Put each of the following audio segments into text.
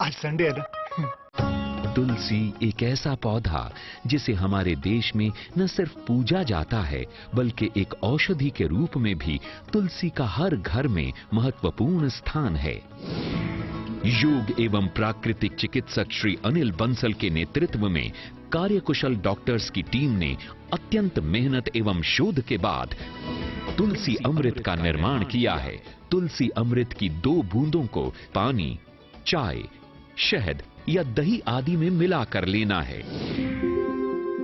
आज संडे है ना। तुलसी एक ऐसा पौधा जिसे हमारे देश में न सिर्फ पूजा जाता है बल्कि एक औषधि के रूप में भी तुलसी का हर घर में महत्वपूर्ण स्थान है। योग एवं प्राकृतिक चिकित्सक श्री अनिल बंसल के नेतृत्व में कार्यकुशल डॉक्टर्स की टीम ने अत्यंत मेहनत एवं शोध के बाद तुलसी अमृत का निर्माण किया है। तुलसी अमृत की 2 बूंदों को पानी, चाय, शहद या दही आदि में मिलाकर लेना है।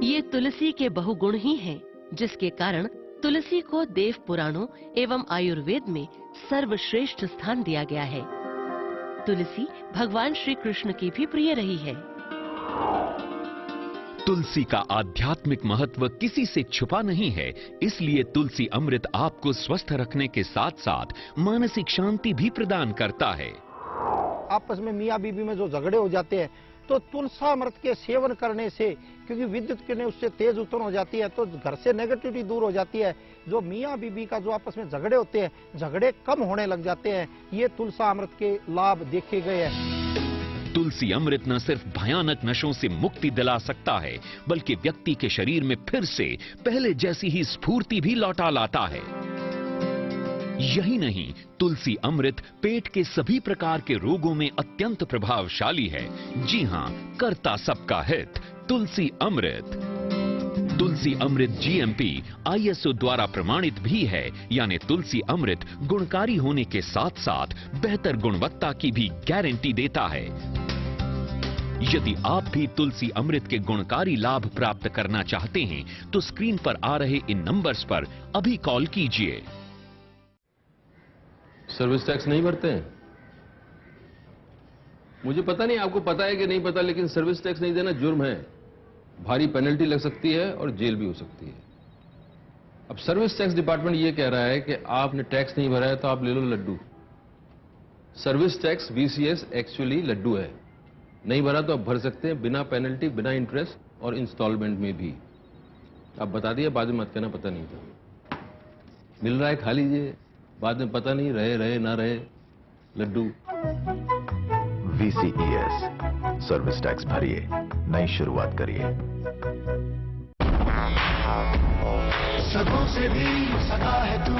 ये तुलसी के बहुगुण ही हैं, जिसके कारण तुलसी को देव पुराणों एवं आयुर्वेद में सर्वश्रेष्ठ स्थान दिया गया है। तुलसी भगवान श्री कृष्ण की भी प्रिय रही है। तुलसी का आध्यात्मिक महत्व किसी से छुपा नहीं है, इसलिए तुलसी अमृत आपको स्वस्थ रखने के साथ साथ मानसिक शांति भी प्रदान करता है। आपस में मियाँ बीबी में जो झगड़े हो जाते हैं तो तुलसामृत के सेवन करने से, क्योंकि विद्युत किरणें उससे तेज उत्पन्न हो जाती है, तो घर से नेगेटिविटी दूर हो जाती है। जो मियाँ बीबी का जो आपस में झगड़े होते हैं, झगड़े कम होने लग जाते हैं। ये तुलसामृत के लाभ देखे गए हैं। तुलसी अमृत न सिर्फ भयानक नशों से मुक्ति दिला सकता है बल्कि व्यक्ति के शरीर में फिर से पहले जैसी ही स्फूर्ति भी लौटा लाता है। यही नहीं, तुलसी अमृत पेट के सभी प्रकार के रोगों में अत्यंत प्रभावशाली है। जी हां, करता सबका हित तुलसी अमृत। तुलसी अमृत जीएमपी आईएसओ द्वारा प्रमाणित भी है, यानी तुलसी अमृत गुणकारी होने के साथ साथ बेहतर गुणवत्ता की भी गारंटी देता है। यदि आप भी तुलसी अमृत के गुणकारी लाभ प्राप्त करना चाहते हैं तो स्क्रीन पर आ रहे इन नंबर्स पर अभी कॉल कीजिए। सर्विस टैक्स नहीं भरते हैं? मुझे पता नहीं आपको पता है कि नहीं पता, लेकिन सर्विस टैक्स नहीं देना जुर्म है। भारी पेनल्टी लग सकती है और जेल भी हो सकती है। अब सर्विस टैक्स डिपार्टमेंट ये कह रहा है कि आपने टैक्स नहीं भरा है तो आप ले लो laddoo. Service tax VCS actually laddoo है। नहीं भरा तो आप भर सकते हैं बिना पेनल्टी, बिना इंटरेस्ट और इंस्टॉलमेंट में भी। आप बता दिए, बाद में मत कहना पता नहीं था। मिल रहा है, खा लीजिए, बाद में पता नहीं रहे ना रहे लड्डू। VCES सर्विस टैक्स भरिए, नई शुरुआत करिए। सगों से भी सगा है तू,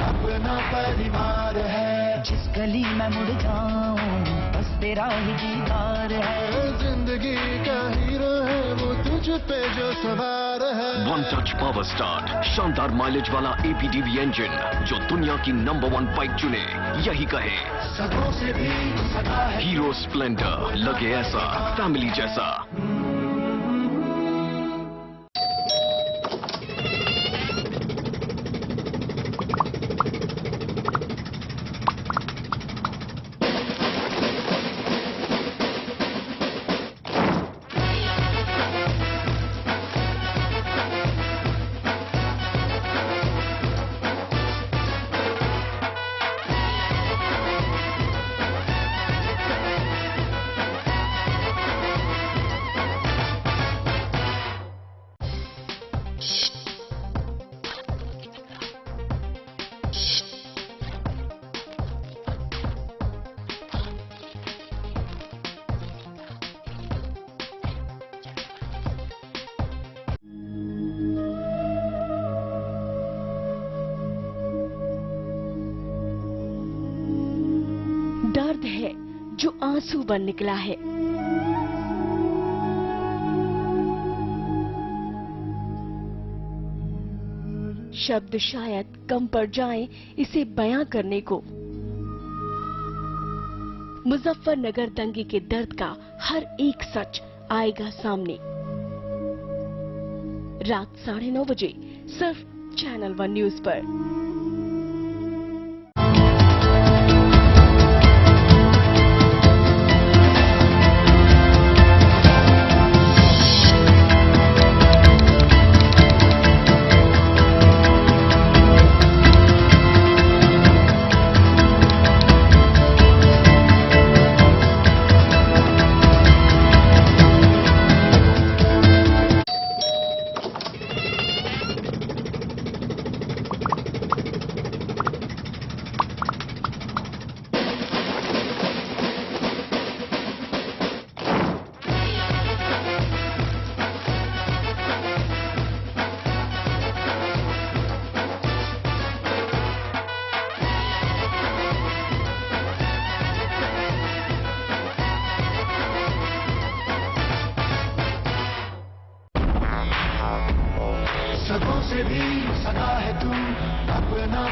अपना परिवार है। जिस गली में मुड़ जाऊं बस तेरा ही दीदार है। जिंदगी का हीरो है वो तुझ पे जो सवार है। वन टच पावर स्टार्ट, शानदार माइलेज वाला APDV इंजन जो दुनिया की नंबर 1 बाइक चुने, यही कहे सगों से भी सगा है। हीरो स्प्लेंडर, लगे ऐसा फैमिली जैसा। दर्द है जो आंसू बन निकला है। शब्द शायद कम पड़ जाएं इसे बयां करने को। मुजफ्फरनगर दंगे के दर्द का हर एक सच आएगा सामने। रात 9:30 बजे सिर्फ चैनल 1 न्यूज पर।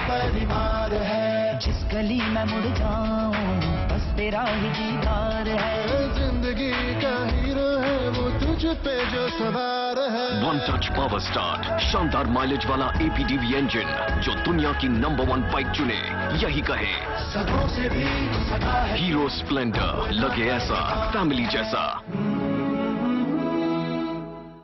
पर बीमार है। जिस गली में मुड़ जाऊं बस तेरा ही दीदार है। जिंदगी का हीरो है वो तुझ पे जो सवार है। वन टच पावर स्टार्ट शानदार माइलेज वाला APDV इंजन जो दुनिया की नंबर 1 बाइक चुने यही कहे सगों से भी सगा है। हीरो स्प्लेंडर लगे ऐसा फैमिली जैसा।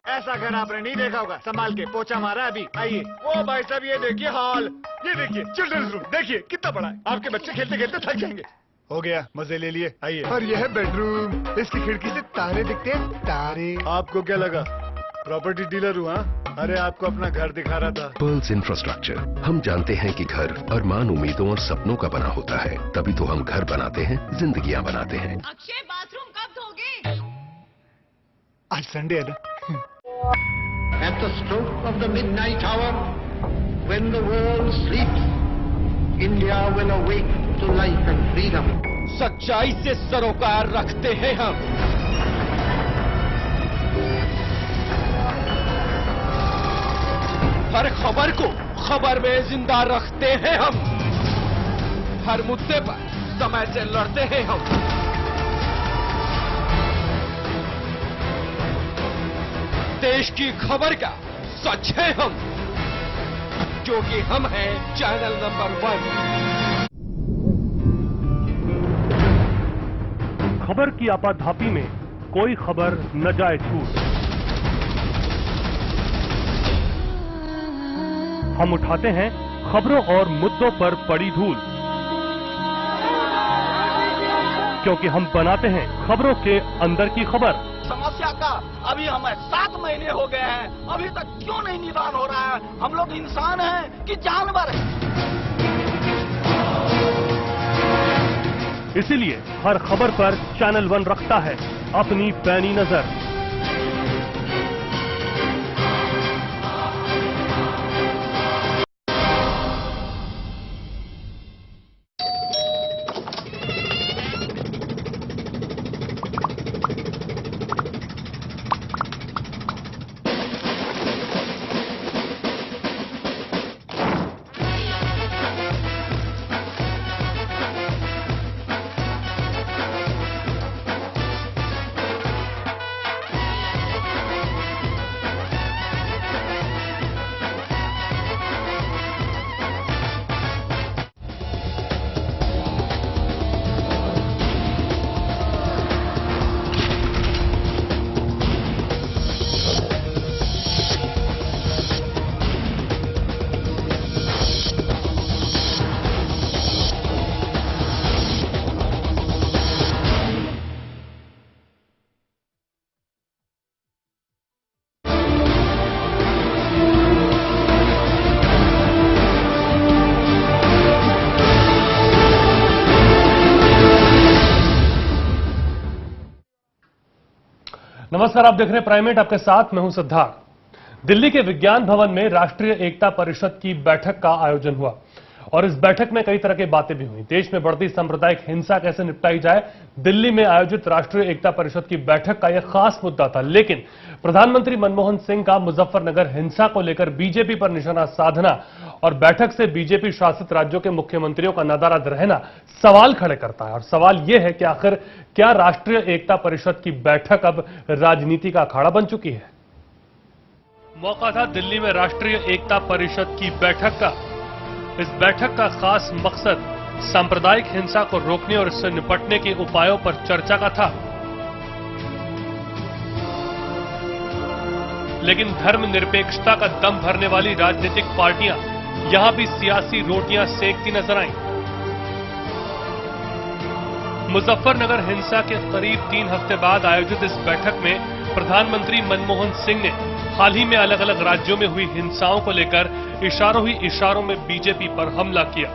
ऐसा घर आपने नहीं देखा होगा। संभाल के पोछा मारा है अभी। आइए। ओ भाई साहब ये देखिए हॉल, ये देखिए चिल्ड्रंस रूम, देखिए कितना बड़ा है। आपके बच्चे खेलते खेलते थक जाएंगे। हो गया, मजे ले लिए। आइए। और यह है बेडरूम, इसकी खिड़की से तारे दिखते हैं। तारे। आपको क्या लगा प्रॉपर्टी डीलर हूँ? हाँ, अरे आपको अपना घर दिखा रहा था। Pearls infrastructure. हम जानते हैं कि घर अरमान, उम्मीदों और सपनों का बना होता है, तभी तो हम घर बनाते हैं, जिंदगियां बनाते हैं। अक्षय बाथरूम कब धोगे? आज संडे है ना। At the stroke of the midnight hour, when the world sleeps, India will awake to life and freedom. सच्चाई से सरोकार रखते हैं हम। हर खबर को खबर में जिंदा रखते हैं हम। हर मुद्दे पर समय से लड़ते हैं हम। देश की खबर का सच है हम, क्योंकि हम हैं चैनल नंबर 1। खबर की आपाधापी में कोई खबर न जाए छूट। हम उठाते हैं खबरों और मुद्दों पर पड़ी धूल, क्योंकि हम बनाते हैं खबरों के अंदर की खबर। समस्या का अभी हमें 7 महीने हो गए हैं, अभी तक क्यों नहीं निदान हो रहा है? हम लोग इंसान हैं कि जानवर हैं? इसीलिए हर खबर पर चैनल 1 रखता है अपनी पैनी नजर। नमस्कार, आप देख रहे हैं प्राइमेट, आपके साथ मैं हूं सिद्धार्थ। दिल्ली के विज्ञान भवन में राष्ट्रीय एकता परिषद की बैठक का आयोजन हुआ और इस बैठक में कई तरह की बातें भी हुई। देश में बढ़ती सांप्रदायिक हिंसा कैसे निपटाई जाए, दिल्ली में आयोजित राष्ट्रीय एकता परिषद की बैठक का यह खास मुद्दा था। लेकिन प्रधानमंत्री मनमोहन सिंह का मुजफ्फरनगर हिंसा को लेकर बीजेपी पर निशाना साधना और बैठक से बीजेपी शासित राज्यों के मुख्यमंत्रियों का नाराज रहना सवाल खड़े करता है। और सवाल यह है कि आखिर क्या राष्ट्रीय एकता परिषद की बैठक अब राजनीति का अखाड़ा बन चुकी है? मौका था दिल्ली में राष्ट्रीय एकता परिषद की बैठक का। इस बैठक का खास मकसद सांप्रदायिक हिंसा को रोकने और इससे निपटने के उपायों पर चर्चा का था। लेकिन धर्मनिरपेक्षता का दम भरने वाली राजनीतिक पार्टियां यहां भी सियासी रोटियां सेकती नजर आईं। मुजफ्फरनगर हिंसा के करीब 3 हफ्ते बाद आयोजित इस बैठक में प्रधानमंत्री मनमोहन सिंह ने हाल ही में अलग अलग राज्यों में हुई हिंसाओं को लेकर इशारों ही इशारों में बीजेपी पर हमला किया।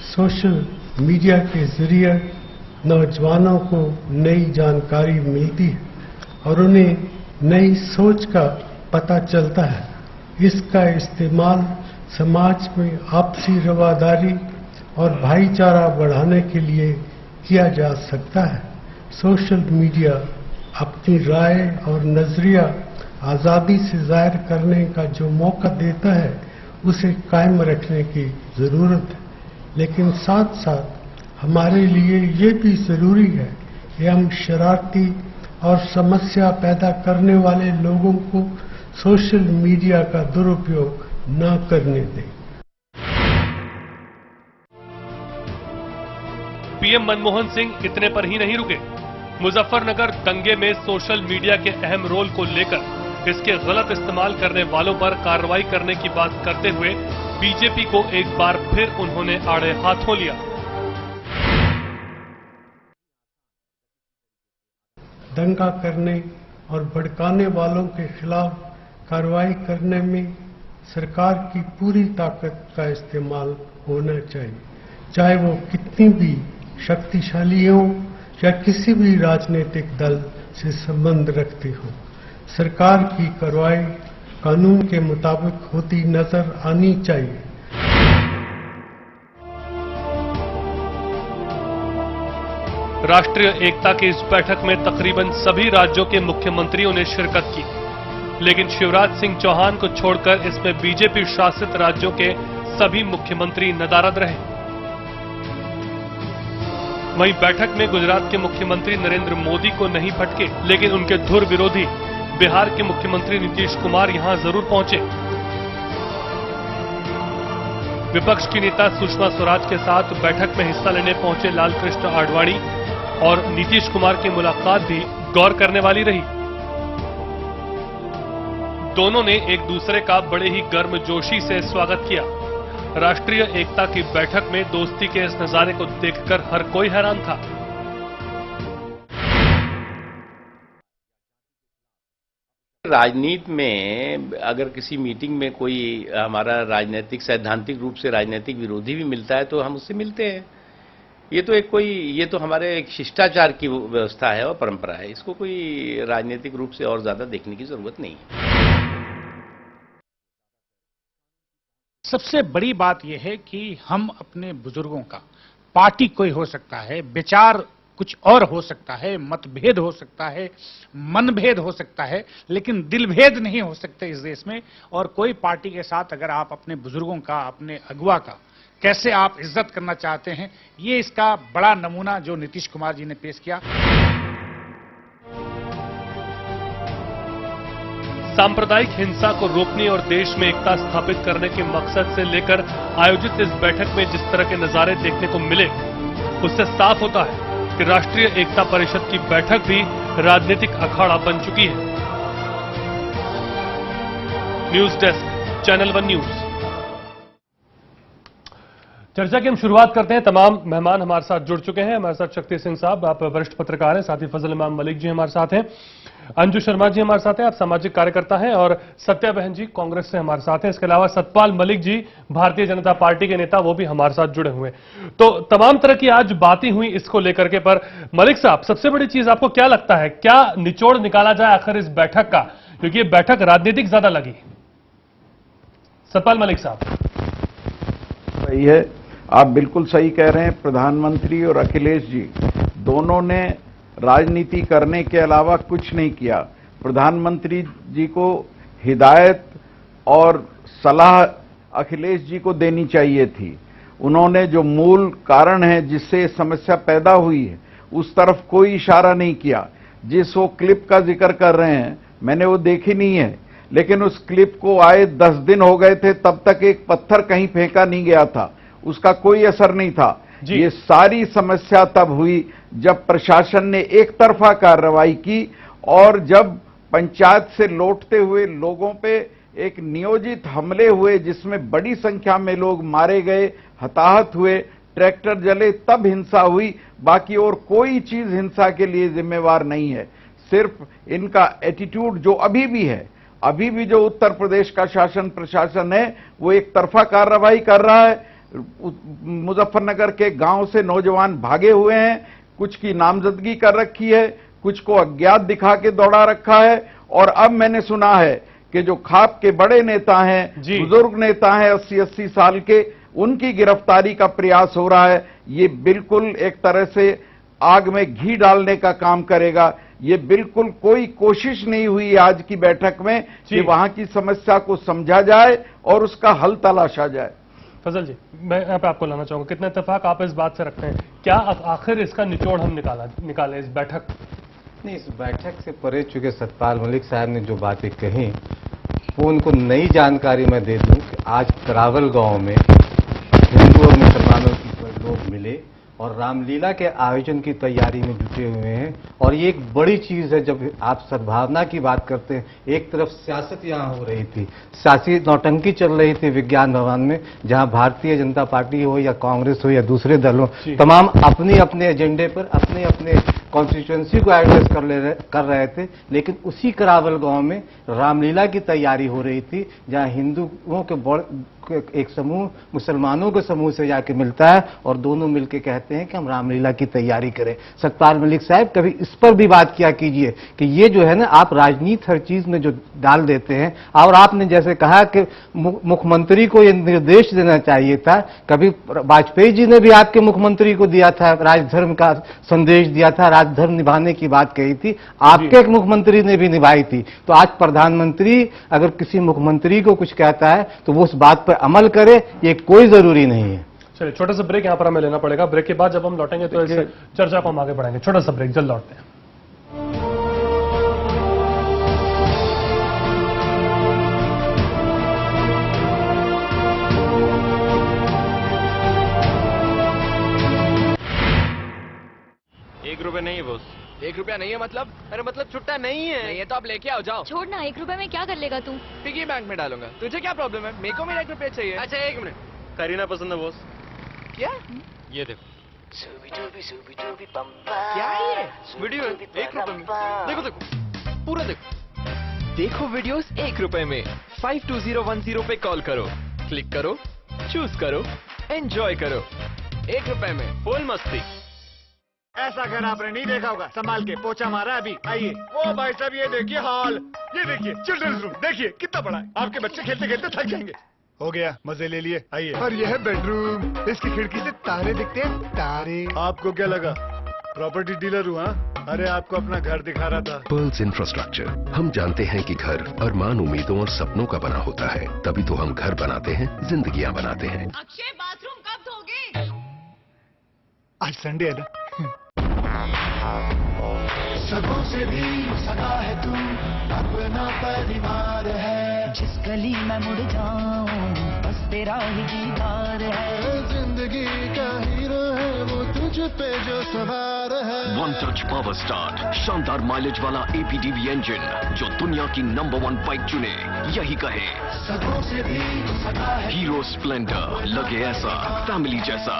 सोशल मीडिया के जरिए नौजवानों को नई जानकारी मिलती है और उन्हें नई सोच का पता चलता है। इसका इस्तेमाल समाज में आपसी रवादारी और भाईचारा बढ़ाने के लिए किया जा सकता है। सोशल मीडिया अपनी राय और नजरिया आज़ादी से जाहिर करने का जो मौका देता है उसे कायम रखने की जरूरत है, लेकिन साथ साथ हमारे लिए ये भी जरूरी है कि हम शरारती और समस्या पैदा करने वाले लोगों को सोशल मीडिया का दुरुपयोग न करने दें। पीएम मनमोहन सिंह इतने पर ही नहीं रुके। मुजफ्फरनगर दंगे में सोशल मीडिया के अहम रोल को लेकर इसके गलत इस्तेमाल करने वालों पर कार्रवाई करने की बात करते हुए बीजेपी को एक बार फिर उन्होंने आड़े हाथों लिया। दंगा करने और भड़काने वालों के खिलाफ कार्रवाई करने में सरकार की पूरी ताकत का इस्तेमाल होना चाहिए, चाहे वो कितनी भी शक्तिशाली हो या किसी भी राजनीतिक दल से संबंध रखते हो। सरकार की कार्रवाई कानून के मुताबिक होती नजर आनी चाहिए। राष्ट्रीय एकता की इस बैठक में तकरीबन सभी राज्यों के मुख्यमंत्रियों ने शिरकत की, लेकिन शिवराज सिंह चौहान को छोड़कर इसमें बीजेपी शासित राज्यों के सभी मुख्यमंत्री नदारद रहे। वहीं बैठक में गुजरात के मुख्यमंत्री नरेंद्र मोदी को नहीं फटके, लेकिन उनके धुर विरोधी बिहार के मुख्यमंत्री नीतीश कुमार यहां जरूर पहुंचे। विपक्ष की नेता सुषमा स्वराज के साथ बैठक में हिस्सा लेने पहुंचे लालकृष्ण आडवाणी और नीतीश कुमार की मुलाकात भी गौर करने वाली रही। दोनों ने एक दूसरे का बड़े ही गर्मजोशी से स्वागत किया। राष्ट्रीय एकता की बैठक में दोस्ती के इस नजारे को देखकर हर कोई हैरान था। राजनीति में अगर किसी मीटिंग में कोई हमारा राजनीतिक सैद्धांतिक रूप से राजनीतिक विरोधी भी मिलता है तो हम उससे मिलते हैं। ये तो हमारे एक शिष्टाचार की व्यवस्था है और परंपरा है। इसको कोई राजनीतिक रूप से और ज्यादा देखने की जरूरत नहीं है। सबसे बड़ी बात यह है कि हम अपने बुजुर्गों का, पार्टी कोई हो सकता है, विचार कुछ और हो सकता है, मतभेद हो सकता है, मनभेद हो सकता है, लेकिन दिलभेद नहीं हो सकते इस देश में। और कोई पार्टी के साथ अगर आप अपने बुजुर्गों का, अपने अगुवा का कैसे आप इज्जत करना चाहते हैं, ये इसका बड़ा नमूना जो नीतीश कुमार जी ने पेश किया। सांप्रदायिक हिंसा को रोकने और देश में एकता स्थापित करने के मकसद से लेकर आयोजित इस बैठक में जिस तरह के नजारे देखने को मिले, उससे साफ होता है कि राष्ट्रीय एकता परिषद की बैठक भी राजनीतिक अखाड़ा बन चुकी है। News desk, channel one news. चर्चा की हम शुरुआत करते हैं। तमाम मेहमान हमारे साथ जुड़ चुके हैं। हमारे साथ शक्ति सिंह साहब, आप वरिष्ठ पत्रकार हैं, साथ ही फजल इमाम मलिक जी हमारे साथ हैं, अंजू शर्मा जी हमारे साथ हैं, आप सामाजिक कार्यकर्ता हैं, और सत्या बहन जी कांग्रेस से हमारे साथ हैं। इसके अलावा सतपाल मलिक जी भारतीय जनता पार्टी के नेता, वो भी हमारे साथ जुड़े हुए हैं। तो तमाम तरह की आज बातें हुई इसको लेकर के, पर मलिक साहब सबसे बड़ी चीज आपको क्या लगता है, क्या निचोड़ निकाला जाए आखिर इस बैठक का, क्योंकि ये बैठक राजनीतिक ज्यादा लगी। सतपाल मलिक साहब। सही है, आप बिल्कुल सही कह रहे हैं। प्रधानमंत्री और अखिलेश जी दोनों ने राजनीति करने के अलावा कुछ नहीं किया। प्रधानमंत्री जी को हिदायत और सलाह अखिलेश जी को देनी चाहिए थी। उन्होंने जो मूल कारण है जिससे समस्या पैदा हुई है उस तरफ कोई इशारा नहीं किया। जिस वो क्लिप का जिक्र कर रहे हैं, मैंने वो देखी नहीं है, लेकिन उस क्लिप को आए 10 दिन हो गए थे, तब तक एक पत्थर कहीं फेंका नहीं गया था, उसका कोई असर नहीं था। ये सारी समस्या तब हुई जब प्रशासन ने एक तरफा कार्रवाई की और जब पंचायत से लौटते हुए लोगों पे एक नियोजित हमले हुए जिसमें बड़ी संख्या में लोग मारे गए, हताहत हुए, ट्रैक्टर जले, तब हिंसा हुई। बाकी और कोई चीज हिंसा के लिए जिम्मेवार नहीं है। सिर्फ इनका एटीट्यूड जो अभी भी है, अभी भी जो उत्तर प्रदेश का शासन प्रशासन है वो एक तरफा कार्रवाई कर रहा है। मुजफ्फरनगर के गांव से नौजवान भागे हुए हैं, कुछ की नामजदगी कर रखी है, कुछ को अज्ञात दिखा के दौड़ा रखा है, और अब मैंने सुना है कि जो खाप के बड़े नेता हैं, बुजुर्ग नेता हैं 80-80 साल के, उनकी गिरफ्तारी का प्रयास हो रहा है। ये बिल्कुल एक तरह से आग में घी डालने का काम करेगा। ये बिल्कुल कोई कोशिश नहीं हुई आज की बैठक में कि वहां की समस्या को समझा जाए और उसका हल तलाशा जाए। फजल जी, मैं यहाँ पे आपको लाना चाहूंगा, कितना इत्तेफाक आप इस बात से रखते हैं? क्या आखिर इसका निचोड़ हम निकाले इस बैठक? नहीं, इस बैठक से परे चूंकि सतपाल मलिक साहब ने जो बातें कही वो उनको नई जानकारी मैं दे दूं कि आज करावल गांव में हिंदू और मुसलमानों के लोग मिले और रामलीला के आयोजन की तैयारी में जुटे हुए हैं। और ये एक बड़ी चीज है, जब आप सद्भावना की बात करते हैं, एक तरफ सियासत यहाँ हो रही थी, सियासी नौटंकी चल रही थी विज्ञान भवन में, जहाँ भारतीय जनता पार्टी हो या कांग्रेस हो या दूसरे दल हो, तमाम अपने अपने एजेंडे पर अपने अपने कॉन्स्टिट्यूएंसी को एड्रेस कर रहे थे। लेकिन उसी करावल गांव में रामलीला की तैयारी हो रही थी, जहां हिंदुओं के एक समूह मुसलमानों के समूह से जाके मिलता है और दोनों मिलके कहते हैं कि हम रामलीला की तैयारी करें। सतपाल मलिक साहब, कभी इस पर भी बात किया कीजिए कि ये जो है ना, आप राजनीति हर चीज में जो डाल देते हैं। और आपने जैसे कहा कि मुख्यमंत्री को ये निर्देश देना चाहिए था, कभी वाजपेयी जी ने भी आपके मुख्यमंत्री को दिया था, राजधर्म का संदेश दिया था, राजधर्म निभाने की बात कही थी, आपके एक मुख्यमंत्री ने भी निभाई थी। तो आज प्रधानमंत्री अगर किसी मुख्यमंत्री को कुछ कहता है तो वो उस बात पर अमल करे, ये कोई जरूरी नहीं है। चलिए, छोटा सा ब्रेक यहाँ पर हमें लेना पड़ेगा। ब्रेक के बाद जब हम लौटेंगे तो इस चर्चा को हम आगे बढ़ाएंगे। छोटा सा ब्रेक, जल्द लौटते हैं। ₹1 नहीं है बॉस। ₹1 नहीं है मतलब? अरे मतलब छुट्टा नहीं है। नहीं है तो आप लेके आओ, जाओ। छोड़ ना, ₹1 में क्या कर लेगा तू? पिगी बैंक में डालूंगा। तुझे क्या प्रॉब्लम है? मेरे को मेरा ₹1 चाहिए। अच्छा 1 मिनट, करीना पसंद है बॉस। क्या? ये देखो। क्या है ये? वीडियो है ₹1 में। देखो देखो, पूरा देखो। देखो वीडियोस ₹1 में। 52010 पे कॉल करो, क्लिक करो, चूज करो, एंजॉय करो। ₹1 में फुल मस्ती। ऐसा घर आपने नहीं देखा होगा। संभाल के, पोछा मारा अभी। आइए। वो भाई साहब ये देखिए हॉल, ये देखिए चिल्ड्रंस रूम, देखिए कितना बड़ा है। आपके बच्चे खेलते खेलते थक जाएंगे। हो गया, मजे ले लिए। आइए। और ये है बेडरूम, इसकी खिड़की से तारे दिखते हैं, तारे। आपको क्या लगा प्रॉपर्टी डीलर हुआ? अरे आपको अपना घर दिखा रहा था। Pearls infrastructure. हम जानते हैं कि घर अरमान, उम्मीदों और सपनों का बना होता है, तभी तो हम घर बनाते हैं, जिंदगियां बनाते हैं। अक्षय, बाथरूम कब धोगे? आज संडे है ना। सबों से भी सगा है तू, अपना परिवार है। जिस गली में मुड़ जाऊं बस तेरा ही दीदार है। जिंदगी का हीरो है वो तुझ पे जो सवार है। वन टच पावर स्टार्ट, शानदार माइलेज वाला APDV इंजन, जो दुनिया की नंबर 1 बाइक चुने, यही कहे। सबों से भी सगा है। हीरो स्प्लेंडर, लगे ऐसा फैमिली जैसा।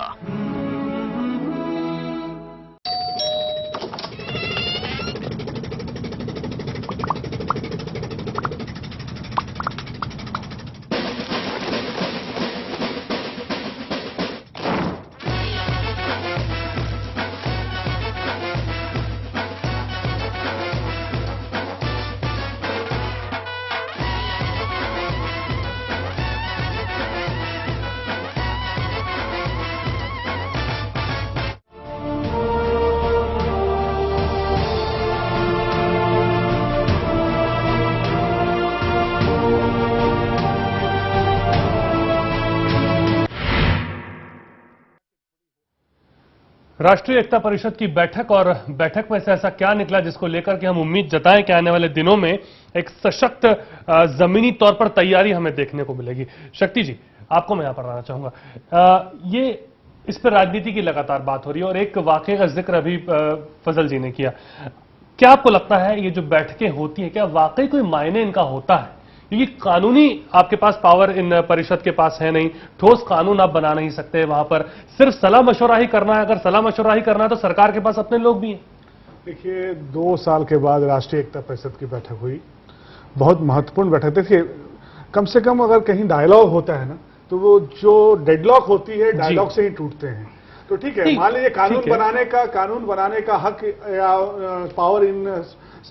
राष्ट्रीय एकता परिषद की बैठक, और बैठक में से ऐसा क्या निकला जिसको लेकर के हम उम्मीद जताएं कि आने वाले दिनों में एक सशक्त जमीनी तौर पर तैयारी हमें देखने को मिलेगी। शक्ति जी, आपको मैं यहां पर लाना चाहूंगा। ये इस पर राजनीति की लगातार बात हो रही है और एक वाकये का जिक्र अभी फजल जी ने किया। क्या आपको लगता है ये जो बैठकें होती हैं, क्या वाकई कोई मायने इनका होता है? क्योंकि कानूनी आपके पास पावर इन परिषद के पास है नहीं, ठोस कानून आप बना नहीं सकते, वहां पर सिर्फ सलाह मशवरा ही करना है। अगर सलाह मशवरा ही करना है तो सरकार के पास अपने लोग भी हैं। देखिए, 2 साल के बाद राष्ट्रीय एकता परिषद की बैठक हुई, बहुत महत्वपूर्ण बैठक। देखिए, कम से कम अगर कहीं डायलॉग होता है ना, तो वो जो डेडलॉक होती है डायलॉग से ही टूटते हैं। तो ठीक है, मान लीजिए कानून बनाने का हक या पावर इन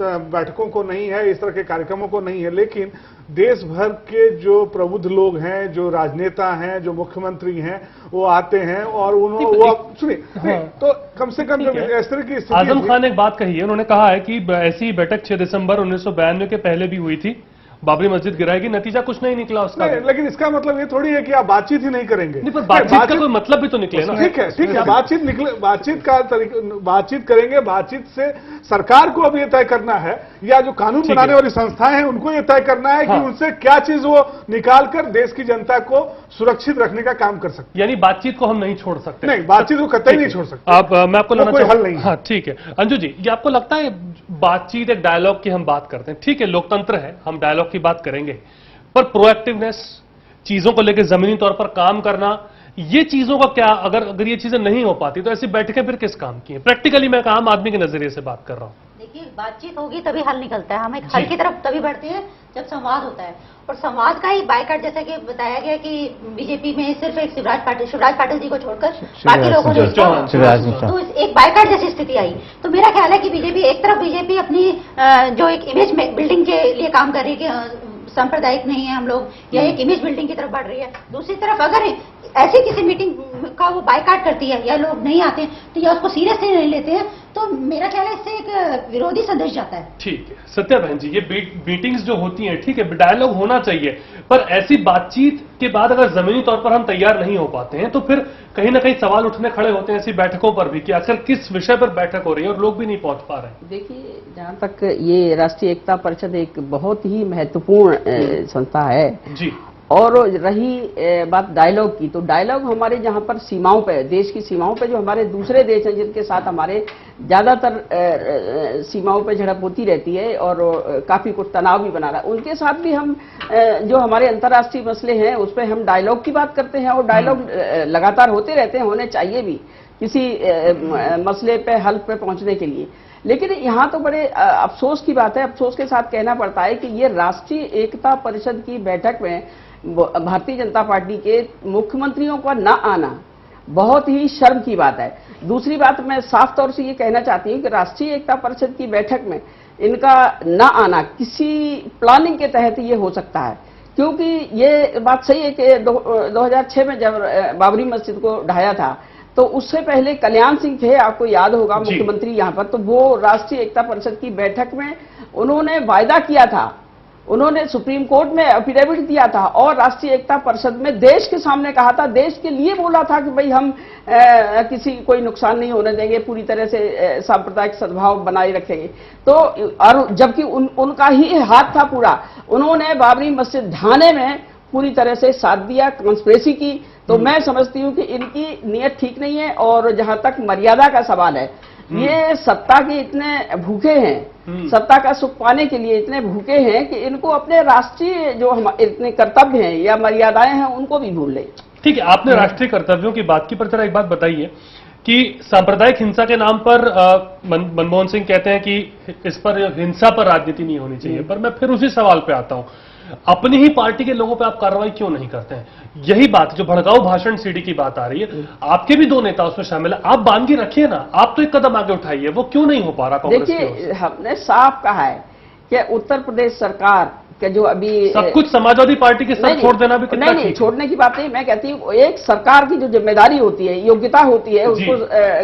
बैठकों को नहीं है, इस तरह के कार्यक्रमों को नहीं है, लेकिन देश भर के जो प्रबुद्ध लोग हैं, जो राजनेता हैं, जो मुख्यमंत्री हैं, वो आते हैं और वो सुनिए तो कम से कम जब इस तरह की स्थिति आजम खान ने एक बात कही है, उन्होंने कहा है कि ऐसी बैठक 6 दिसंबर 1992 के पहले भी हुई थी, बाबरी मस्जिद गिराएगी, नतीजा कुछ नहीं निकला उसका। नहीं, लेकिन इसका मतलब ये थोड़ी है कि आप बातचीत ही नहीं करेंगे। नहीं, पर बातचीत का कोई मतलब भी तो निकले ना। ठीक है, बातचीत करेंगे। बातचीत से सरकार को अब ये तय करना है, या जो कानून बनाने वाली संस्थाएं हैं उनको ये तय करना है कि उनसे क्या चीज वो निकाल कर देश की जनता को सुरक्षित रखने का काम कर सकते। यानी बातचीत को हम नहीं छोड़ सकते। नहीं, बातचीत को कतई नहीं छोड़ सकते। आप मैं आपको कोई हल नहीं। हाँ ठीक है अंजू जी, ये आपको लगता है बातचीत एक डायलॉग की हम बात करते हैं, ठीक है लोकतंत्र है, हम डायलॉग की बात करेंगे, पर प्रोएक्टिवनेस, चीजों को लेकर जमीनी तौर पर काम करना, ये चीजों का क्या, अगर ये चीजें नहीं हो पाती तो ऐसी बैठकें फिर किस काम की है? प्रैक्टिकली मैं एक आम आदमी के नजरिए से बात कर रहा हूं। देखिए, बातचीत होगी तभी हल निकलता है। हम एक हल की तरफ तभी बढ़ते हैं जब संवाद होता है, और संवाद का ही बायकॉट, जैसा कि बताया गया कि बीजेपी में सिर्फ एक शिवराज पाटिल जी को छोड़कर बाकी लोगों ने तो एक बायकॉट जैसी स्थिति आई। तो मेरा ख्याल है कि बीजेपी एक तरफ अपनी जो एक इमेज बिल्डिंग के लिए काम कर रही है कि सांप्रदायिक नहीं है हम लोग, या एक इमेज बिल्डिंग की तरफ बढ़ रही है। दूसरी तरफ अगर ऐसी किसी मीटिंग का वो बायकॉट करती है या लोग नहीं आते हैं तो या उसको सीरियसली नहीं लेते हैं, तो मेरा ख्याल है इससे एक विरोधी संदेश जाता है। ठीक है सत्या बहन जी, ये मीटिंग्स जो होती हैं, ठीक है डायलॉग होना चाहिए, पर ऐसी बातचीत के बाद अगर जमीनी तौर पर हम तैयार नहीं हो पाते हैं तो फिर कहीं ना कहीं सवाल उठने खड़े होते हैं ऐसी बैठकों पर भी कि आखिर किस विषय पर बैठक हो रही है और लोग भी नहीं पहुंच पा रहे हैं। देखिए, जहां तक ये राष्ट्रीय एकता परिषद एक बहुत ही महत्वपूर्ण संस्था है जी, और रही बात डायलॉग की, तो डायलॉग हमारे जहां पर सीमाओं पे, देश की सीमाओं पे जो हमारे दूसरे देश हैं जिनके साथ हमारे ज्यादातर सीमाओं पे झड़प होती रहती है और काफी कुछ तनाव भी बना रहा है, उनके साथ भी हम जो हमारे अंतर्राष्ट्रीय मसले हैं उस पर हम डायलॉग की बात करते हैं, और डायलॉग लगातार होते रहते हैं, होने चाहिए भी किसी मसले पे हल पे पहुंचने के लिए। लेकिन यहाँ तो बड़े अफसोस की बात है, अफसोस के साथ कहना पड़ता है कि ये राष्ट्रीय एकता परिषद की बैठक में भारतीय जनता पार्टी के मुख्यमंत्रियों का न आना बहुत ही शर्म की बात है। दूसरी बात, मैं साफ तौर से ये कहना चाहती हूँ कि राष्ट्रीय एकता परिषद की बैठक में इनका न आना किसी प्लानिंग के तहत ये हो सकता है, क्योंकि ये बात सही है कि 2006 में जब बाबरी मस्जिद को ढाया था तो उससे पहले कल्याण सिंह थे, आपको याद होगा मुख्यमंत्री यहाँ पर, तो वो राष्ट्रीय एकता परिषद की बैठक में उन्होंने वायदा किया था, उन्होंने सुप्रीम कोर्ट में एफिडेविट दिया था और राष्ट्रीय एकता परिषद में देश के सामने कहा था, देश के लिए बोला था कि भाई हम किसी कोई नुकसान नहीं होने देंगे, पूरी तरह से सांप्रदायिक सद्भाव बनाए रखेंगे। तो और जबकि उनका ही हाथ था पूरा, उन्होंने बाबरी मस्जिद ढाने में पूरी तरह से साथ दिया, कॉन्स्पिरेसी की। तो मैं समझती हूँ कि इनकी नीयत ठीक नहीं है, और जहां तक मर्यादा का सवाल है, ये सत्ता के इतने भूखे हैं, सत्ता का सुख पाने के लिए इतने भूखे हैं कि इनको अपने राष्ट्रीय जो इतने कर्तव्य हैं या मर्यादाएं हैं उनको भी भूल ले। ठीक है, आपने राष्ट्रीय कर्तव्यों की बात की, पर जरा एक बात बताइए कि सांप्रदायिक हिंसा के नाम पर मनमोहन सिंह कहते हैं कि इस पर हिंसा पर राजनीति नहीं होनी चाहिए, पर मैं फिर उसी सवाल पे आता हूं, अपनी ही पार्टी के लोगों पे आप कार्रवाई क्यों नहीं करते हैं? यही बात जो भड़काऊ भाषण सीडी की बात आ रही है, आपके भी 2 नेता उसमें शामिल है, आप बानगी रखिए ना, आप तो एक कदम आगे उठाइए, वो क्यों नहीं हो पा रहा कांग्रेस? देखिए, हमने साफ कहा है कि उत्तर प्रदेश सरकार के जो अभी सब कुछ समाजवादी पार्टी के साथ छोड़ देना भी कितना नहीं, छोड़ने की बात नहीं, मैं कहती हूँ एक सरकार की जो जिम्मेदारी होती है, योग्यता होती है उसको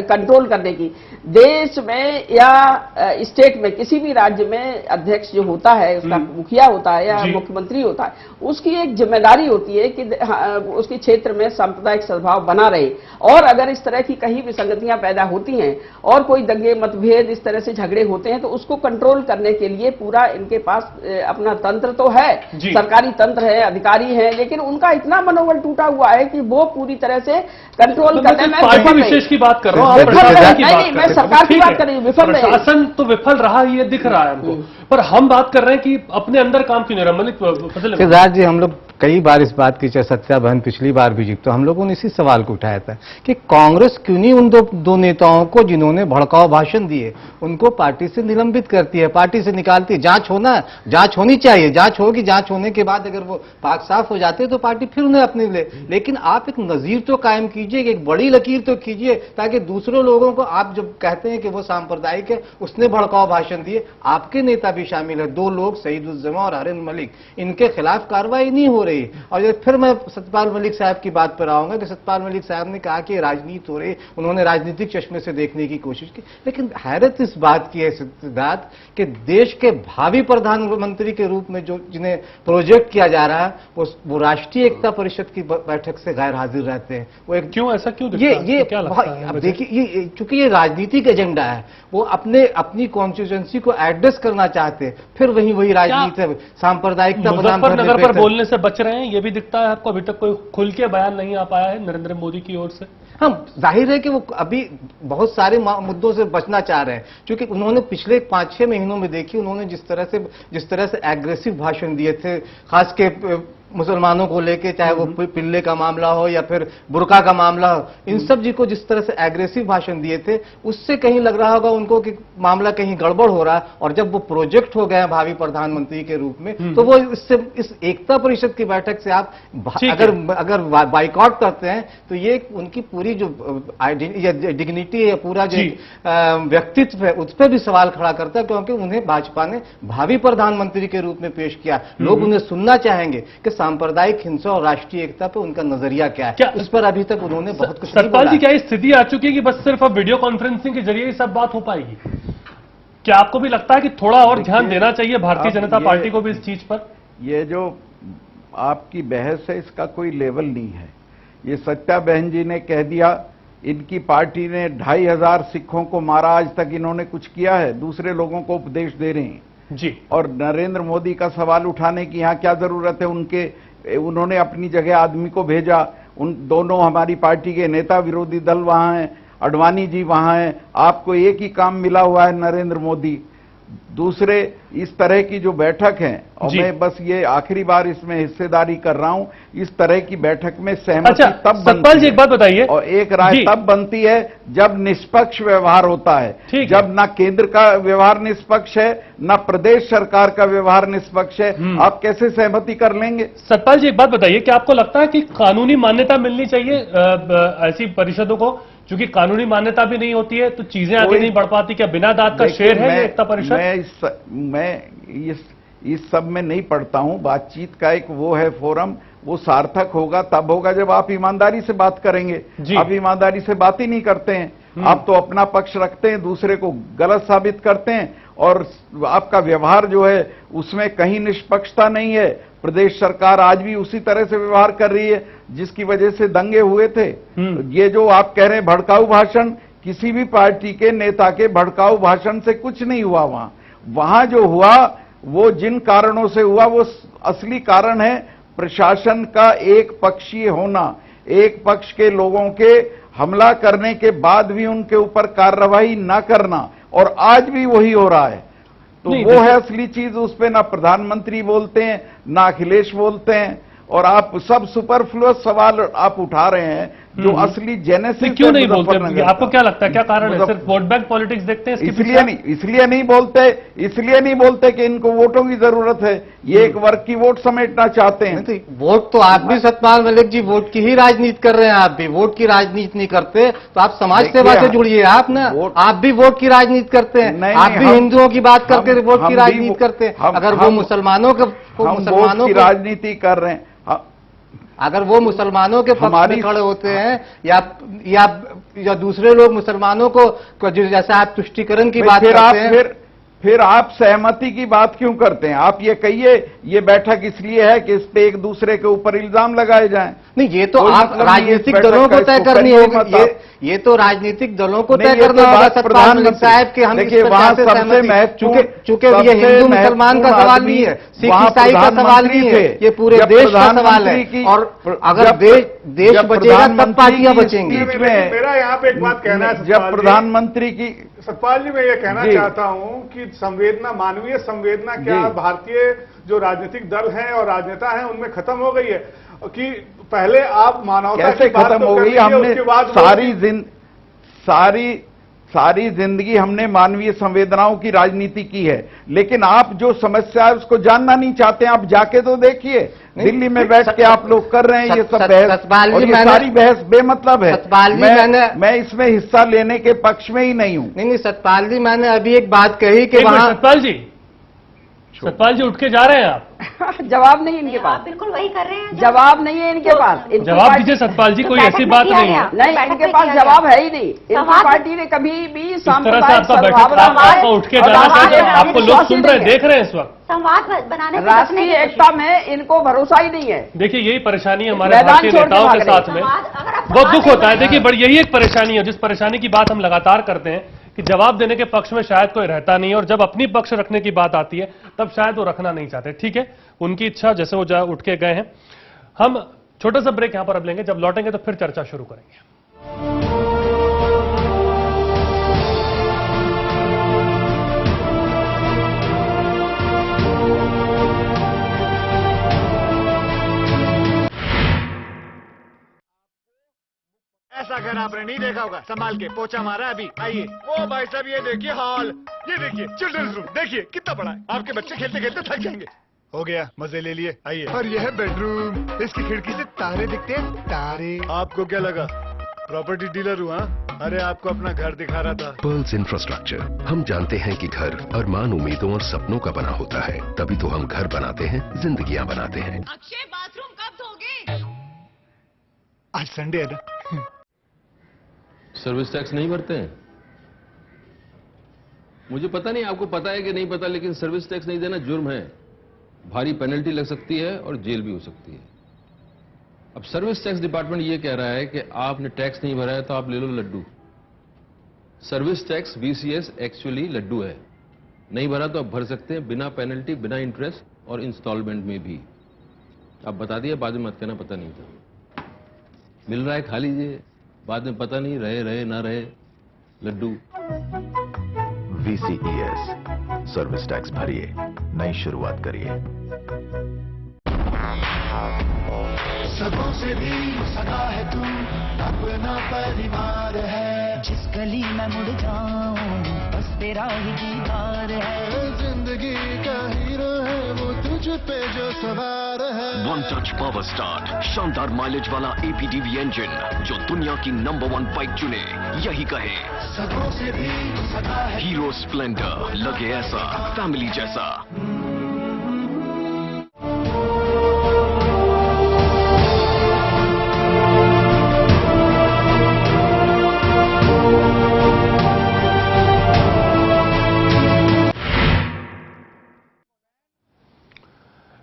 कंट्रोल करने की, देश में या स्टेट में किसी भी राज्य में अध्यक्ष जो होता है, उसका मुखिया होता है या मुख्यमंत्री होता है, उसकी एक जिम्मेदारी होती है कि उसके क्षेत्र में सांप्रदायिक सद्भाव बना रहे, और अगर इस तरह की कहीं विसंगतियां पैदा होती हैं और कोई दंगे मतभेद इस तरह से झगड़े होते हैं तो उसको कंट्रोल करने के लिए पूरा इनके पास अपना तंत्र तो है, सरकारी तंत्र है, अधिकारी है, लेकिन उनका इतना मनोबल टूटा हुआ है कि वो पूरी तरह से कंट्रोल करने में पार्टी विशेष की बात कर रहा हूं, नहीं, मैं सरकार की बात कर रही हूँ, विफल रही। शासन तो विफल रहा, ये दिख रहा है हमको, पर हम बात कर रहे हैं कि अपने अंदर काम क्यों नहीं रहा। मलिक सिद्धार्थ जी, हम लोग कई बार इस बात की चाहे सत्या बहन पिछली बार भी जीत, तो हम लोगों ने इसी सवाल को उठाया था कि कांग्रेस क्यों नहीं उन दो नेताओं को जिन्होंने भड़काऊ भाषण दिए उनको पार्टी से निलंबित करती है, पार्टी से निकालती है। जांच होनी चाहिए, जांच होगी, जांच होने के बाद अगर वो पाक साफ हो जाते तो पार्टी फिर उन्हें अपने ले। लेकिन आप एक नजीर तो कायम कीजिए, एक बड़ी लकीर तो कीजिए, ताकि दूसरे लोगों को आप जब कहते हैं कि वो सांप्रदायिक है, उसने भड़काऊ भाषण दिए, आपके नेता भी शामिल है, 2 लोग सईदुज्जमा और हरिन मलिक, इनके खिलाफ कार्रवाई नहीं हो रही। और फिर मैं सतपाल मलिक साहब की बात पर आऊंगा कि सतपाल मलिक साहब ने कहा कि राजनीति हो रही, उन्होंने राजनीतिक चश्मे से देखने की कोशिश की। लेकिन हैरत इस बात की है सिद्धार्थ कि देश के भावी प्रधानमंत्री के रूप में जो जिन्हें प्रोजेक्ट किया जा रहा है वो राष्ट्रीय एकता परिषद की बैठक से गैर हाजिर रहते हैं। वो एक क्यों ऐसा क्यों ये क्या लगता है? अब देखिए, ये चूंकि ये राजनीतिक एजेंडा है, वो अपनी कॉन्स्टिट्यूएंसी को एड्रेस करना चाहते हैं, फिर वही राजनीति सांप्रदायिकता मुजफ्फरनगर पर बोलने से बच रहे हैं, ये भी दिखता है आपको? अभी तक कोई खुल के बयान नहीं आ पाया है नरेंद्र मोदी की ओर से। हम जाहिर है कि वो अभी बहुत सारे मुद्दों से बचना चाह रहे हैं, क्योंकि उन्होंने पिछले 5-6 महीनों में देखी उन्होंने जिस तरह से एग्रेसिव भाषण दिए थे, खास के मुसलमानों को लेके, चाहे वो पिल्ले का मामला हो या फिर बुर्का का मामला हो, इन सब जी को जिस तरह से एग्रेसिव भाषण दिए थे, उससे कहीं लग रहा होगा उनको कि मामला कहीं गड़बड़ हो रहा है। और जब वो प्रोजेक्ट हो गए भावी प्रधानमंत्री के रूप में, तो वो इस एकता परिषद की बैठक से आप अगर बाइकआउट करते हैं तो ये उनकी पूरी जो डिग्निटी है, पूरा जो व्यक्तित्व है, उस पर भी सवाल खड़ा करता है, क्योंकि उन्हें भाजपा ने भावी प्रधानमंत्री के रूप में पेश किया। लोग उन्हें सुनना चाहेंगे कि सांप्रदायिक हिंसा और राष्ट्रीय एकता पर उनका नजरिया क्या है। उस पर अभी तक उन्होंने बहुत कुछ नहीं बोला। सतपाल जी, क्या स्थिति आ चुकी है कि बस सिर्फ अब वीडियो कॉन्फ्रेंसिंग के जरिए ही सब बात हो पाएगी? क्या आपको भी लगता है कि थोड़ा और ध्यान देना चाहिए भारतीय जनता पार्टी को भी इस चीज पर? ये जो आपकी बहस है, इसका कोई लेवल नहीं है। ये सत्या बहन जी ने कह दिया, इनकी पार्टी ने 2500 सिखों को मारा, आज तक इन्होंने कुछ किया है? दूसरे लोगों को उपदेश दे रहे हैं जी। और नरेंद्र मोदी का सवाल उठाने की यहाँ क्या जरूरत है? उन्होंने अपनी जगह आदमी को भेजा। उन दोनों हमारी पार्टी के नेता विरोधी दल वहां हैं, अडवाणी जी वहां हैं, आपको एक ही काम मिला हुआ है, नरेंद्र मोदी। दूसरे, इस तरह की जो बैठक है, और मैं बस ये आखिरी बार इसमें हिस्सेदारी कर रहा हूं, इस तरह की बैठक में सहमति तब सतपाल जी एक बात बताइए, और एक राय तब बनती है जब निष्पक्ष व्यवहार होता है। जब ना केंद्र का व्यवहार निष्पक्ष है, ना प्रदेश सरकार का व्यवहार निष्पक्ष है, आप कैसे सहमति कर लेंगे? सतपाल जी एक बात बताइए, क्या आपको लगता है कि कानूनी मान्यता मिलनी चाहिए ऐसी परिषदों को? क्योंकि कानूनी मान्यता भी नहीं होती है तो चीजें आगे नहीं बढ़ पाती। क्या बिना दांत का शेर है एकता परिषद? मैं इस सब में नहीं पढ़ता हूं। बातचीत का एक वो है फोरम, वो सार्थक होगा तब होगा जब आप ईमानदारी से बात करेंगे। आप ईमानदारी से बात ही नहीं करते हैं, आप तो अपना पक्ष रखते हैं, दूसरे को गलत साबित करते हैं, और आपका व्यवहार जो है उसमें कहीं निष्पक्षता नहीं है। प्रदेश सरकार आज भी उसी तरह से व्यवहार कर रही है जिसकी वजह से दंगे हुए थे। ये जो आप कह रहे हैं भड़काऊ भाषण, किसी भी पार्टी के नेता के भड़काऊ भाषण से कुछ नहीं हुआ। वहां जो हुआ वो जिन कारणों से हुआ, वो असली कारण है प्रशासन का एक पक्षीय होना, एक पक्ष के लोगों के हमला करने के बाद भी उनके ऊपर कार्रवाई न करना, और आज भी वही हो रहा है। तो वो है असली चीज। उस पे ना प्रधानमंत्री बोलते हैं, ना अखिलेश बोलते हैं, और आप सब सुपरफ्लुअस सवाल आप उठा रहे हैं जो असली जेनेसिस क्यों नहीं बोलते? आपको क्या लगता है, क्या कारण है? सिर्फ वोट बैंक पॉलिटिक्स देखते हैं? इसलिए नहीं बोलते कि इनको वोटों की जरूरत है, ये एक वर्ग की वोट समेटना चाहते हैं। वोट तो आप भी सतपाल मलिक जी वोट की ही राजनीति कर रहे हैं। आप भी वोट की राजनीति नहीं करते तो आप समाज सेवा से जुड़िए। आप ना, आप भी वोट की राजनीति करते हैं, आप भी हिंदुओं की बात करके वोट की राजनीति करते हैं। अगर वो मुसलमानों की राजनीति कर रहे हैं, अगर वो मुसलमानों के पक्ष में खड़े होते हैं या दूसरे लोग मुसलमानों को जैसा आप तुष्टीकरण की बात करते हैं, फिर आप सहमति की बात क्यों करते हैं? आप ये कहिए ये बैठक इसलिए है कि इस पे एक दूसरे के ऊपर इल्जाम लगाए जाएं। नहीं, ये तो कोई आप मतलब नहीं, राजनीतिक इस दलों बैठक को का तय इसको करनी करिए होगी। मत ये तो राजनीतिक दलों को नहीं, तय ये तो करना होगा बात सतपाल मलिक प्रधानमंत्री साहब कि हम इस देखिए पर वहां कैसे सबसे सहमति, महत्वपूर्ण चूंकि ये हिंदू मुसलमान का सवाल नहीं है, सिख ईसाई का सवाल नहीं है, ये पूरे देश का सवाल है। और अगर देश बचेगा तब पार्टियां बचेंगी। मेरा यहाँ पे एक बात कहना है, जब प्रधानमंत्री की सतपाल जी, मैं ये कहना चाहता हूँ कि संवेदना, मानवीय संवेदना क्या भारतीय जो राजनीतिक दल हैं और राजनेता हैं उनमें खत्म हो गई है? कि पहले आप मानवता कैसे की बात खत्म तो हो कर गई? लीजिए, हमने उसके बाद सारी जिंदगी हमने मानवीय संवेदनाओं की राजनीति की है, लेकिन आप जो समस्या है उसको जानना नहीं चाहते हैं। आप जाके तो देखिए, दिल्ली में बैठ के आप लोग कर रहे हैं ये सब बहस, और ये सारी बहस बेमतलब है। मैं इसमें हिस्सा लेने के पक्ष में ही नहीं हूं। नहीं, सतपाल जी, मैंने अभी एक बात कही कि वहां सतपाल जी उठ के जा रहे हैं आप? जवाब नहीं इनके पास, बिल्कुल वही कर रहे हैं। जवाब नहीं है इनके पास। जवाब दीजिए सतपाल जी, कोई ऐसी बात नहीं है। नहीं, इनके पास जवाब है ही नहीं। इनकी पार्टी ने कभी भी सांप्रदायिक आपका उठ के जाना चाहिए। आपको लोग सुन रहे हैं, देख रहे हैं इस वक्त। संवाद बनाने, राष्ट्रीय एकता में इनको भरोसा ही नहीं है। देखिए, यही परेशानी हमारे भारतीय नेताओं के साथ में, बहुत दुख होता है। देखिए, बड़ी यही एक परेशानी है, जिस परेशानी की बात हम लगातार करते हैं कि जवाब देने के पक्ष में शायद कोई रहता नहीं है, और जब अपनी पक्ष रखने की बात आती है तब शायद वो रखना नहीं चाहते। ठीक है, उनकी इच्छा, जैसे वो उठ के गए हैं। हम छोटा सा ब्रेक यहां पर अब लेंगे, जब लौटेंगे तो फिर चर्चा शुरू करेंगे। ऐसा घर आपने नहीं देखा होगा। संभाल के, पोछा मारा अभी। आइए। वो भाई साहब ये देखिए हॉल, ये देखिए चिल्ड्रंस रूम, देखिए कितना बड़ा है। आपके बच्चे खेलते खेलते थक जाएंगे। हो गया, मजे ले लिए। आइए। और यह है बेडरूम, इसकी खिड़की से तारे दिखते हैं, तारे। आपको क्या लगा प्रॉपर्टी डीलर हुआ? अरे आपको अपना घर दिखा रहा था। Pearls infrastructure. हम जानते हैं कि घर अरमान, उम्मीदों और सपनों का बना होता है, तभी तो हम घर बनाते हैं, जिंदगियां बनाते हैं। अक्षय, बाथरूम कब धोगे? आज संडे है ना। सर्विस टैक्स नहीं भरते हैं? मुझे पता नहीं आपको पता है कि नहीं पता, लेकिन सर्विस टैक्स नहीं देना जुर्म है। भारी पेनल्टी लग सकती है और जेल भी हो सकती है। अब सर्विस टैक्स डिपार्टमेंट ये कह रहा है कि आपने टैक्स नहीं भरा है तो आप ले लो laddoo. Service tax VCS actually laddoo है। नहीं भरा तो आप भर सकते हैं बिना पेनल्टी, बिना इंटरेस्ट और इंस्टॉलमेंट में भी। आप बता दिए, बाद में मत कहना पता नहीं था। मिल रहा है, खा लीजिए, बाद में पता नहीं रहे ना रहे लड्डू। VCES सर्विस टैक्स भरिए, नई शुरुआत करिए। सगों से भी सगा है तू, अपना परिवार है। जिस गली में मुड़ जाऊं बस तेरा ही दीदार है। जिंदगी का हीरो है वो तुझ पे जो सवार है। वन टच पावर स्टार्ट, शानदार माइलेज वाला APDV इंजन, जो दुनिया की नंबर 1 बाइक चुने, यही कहे। सगों से भी सगा है हीरो स्प्लेंडर, लगे ऐसा फैमिली जैसा।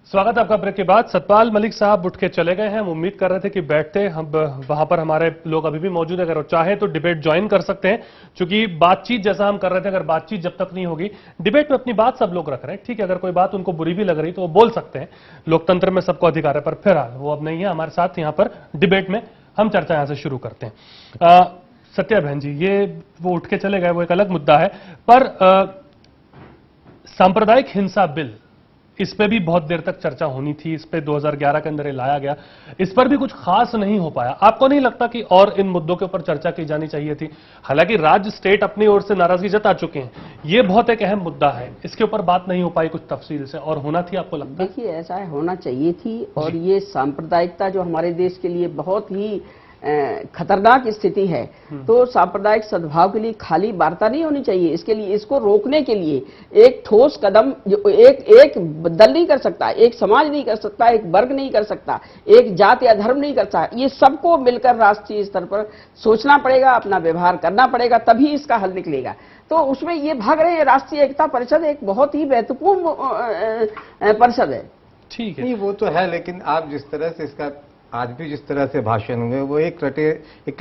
स्वागत है आपका ब्रेक के बाद। सतपाल मलिक साहब उठ के चले गए हैं। हम उम्मीद कर रहे थे कि बैठते, हम वहां पर हमारे लोग अभी भी मौजूद है, अगर वो चाहे तो डिबेट ज्वाइन कर सकते हैं, क्योंकि बातचीत जैसा हम कर रहे थे, अगर बातचीत जब तक नहीं होगी, डिबेट में अपनी बात सब लोग रख रहे हैं, ठीक है। अगर कोई बात उनको बुरी भी लग रही तो वो बोल सकते हैं, लोकतंत्र में सबको अधिकार है। पर फिलहाल वो अब नहीं है हमारे साथ यहाँ पर डिबेट में। हम चर्चा यहां से शुरू करते हैं। सत्या बहन जी, ये वो उठ के चले गए, वो एक अलग मुद्दा है, पर सांप्रदायिक हिंसा बिल, इस पे भी बहुत देर तक चर्चा होनी थी। इस पे 2011 के अंदर ये लाया गया, इस पर भी कुछ खास नहीं हो पाया। आपको नहीं लगता कि और इन मुद्दों के ऊपर चर्चा की जानी चाहिए थी? हालांकि राज्य, स्टेट अपनी ओर से नाराजगी जता चुके हैं, ये बहुत एक अहम मुद्दा है, इसके ऊपर बात नहीं हो पाई कुछ तफसील से, और होना थी, आपको लगता है? देखिए, ऐसा होना चाहिए थी, और ये सांप्रदायिकता जो हमारे देश के लिए बहुत ही खतरनाक स्थिति है, तो सांप्रदायिक सद्भाव के लिए खाली वार्ता नहीं होनी चाहिए। इसके लिए, इसको रोकने के लिए एक ठोस कदम जो एक दल नहीं कर सकता, एक समाज नहीं कर सकता, एक वर्ग नहीं कर सकता, एक जाति या धर्म नहीं कर सकता। ये सबको मिलकर राष्ट्रीय स्तर पर सोचना पड़ेगा, अपना व्यवहार करना पड़ेगा, तभी इसका हल निकलेगा। तो उसमें ये भाग रहे हैं। राष्ट्रीय एकता परिषद एक बहुत ही महत्वपूर्ण परिषद है। ठीक है, नहीं वो तो है, लेकिन आप जिस तरह से इसका आज भी जिस तरह से भाषण हुए वो एक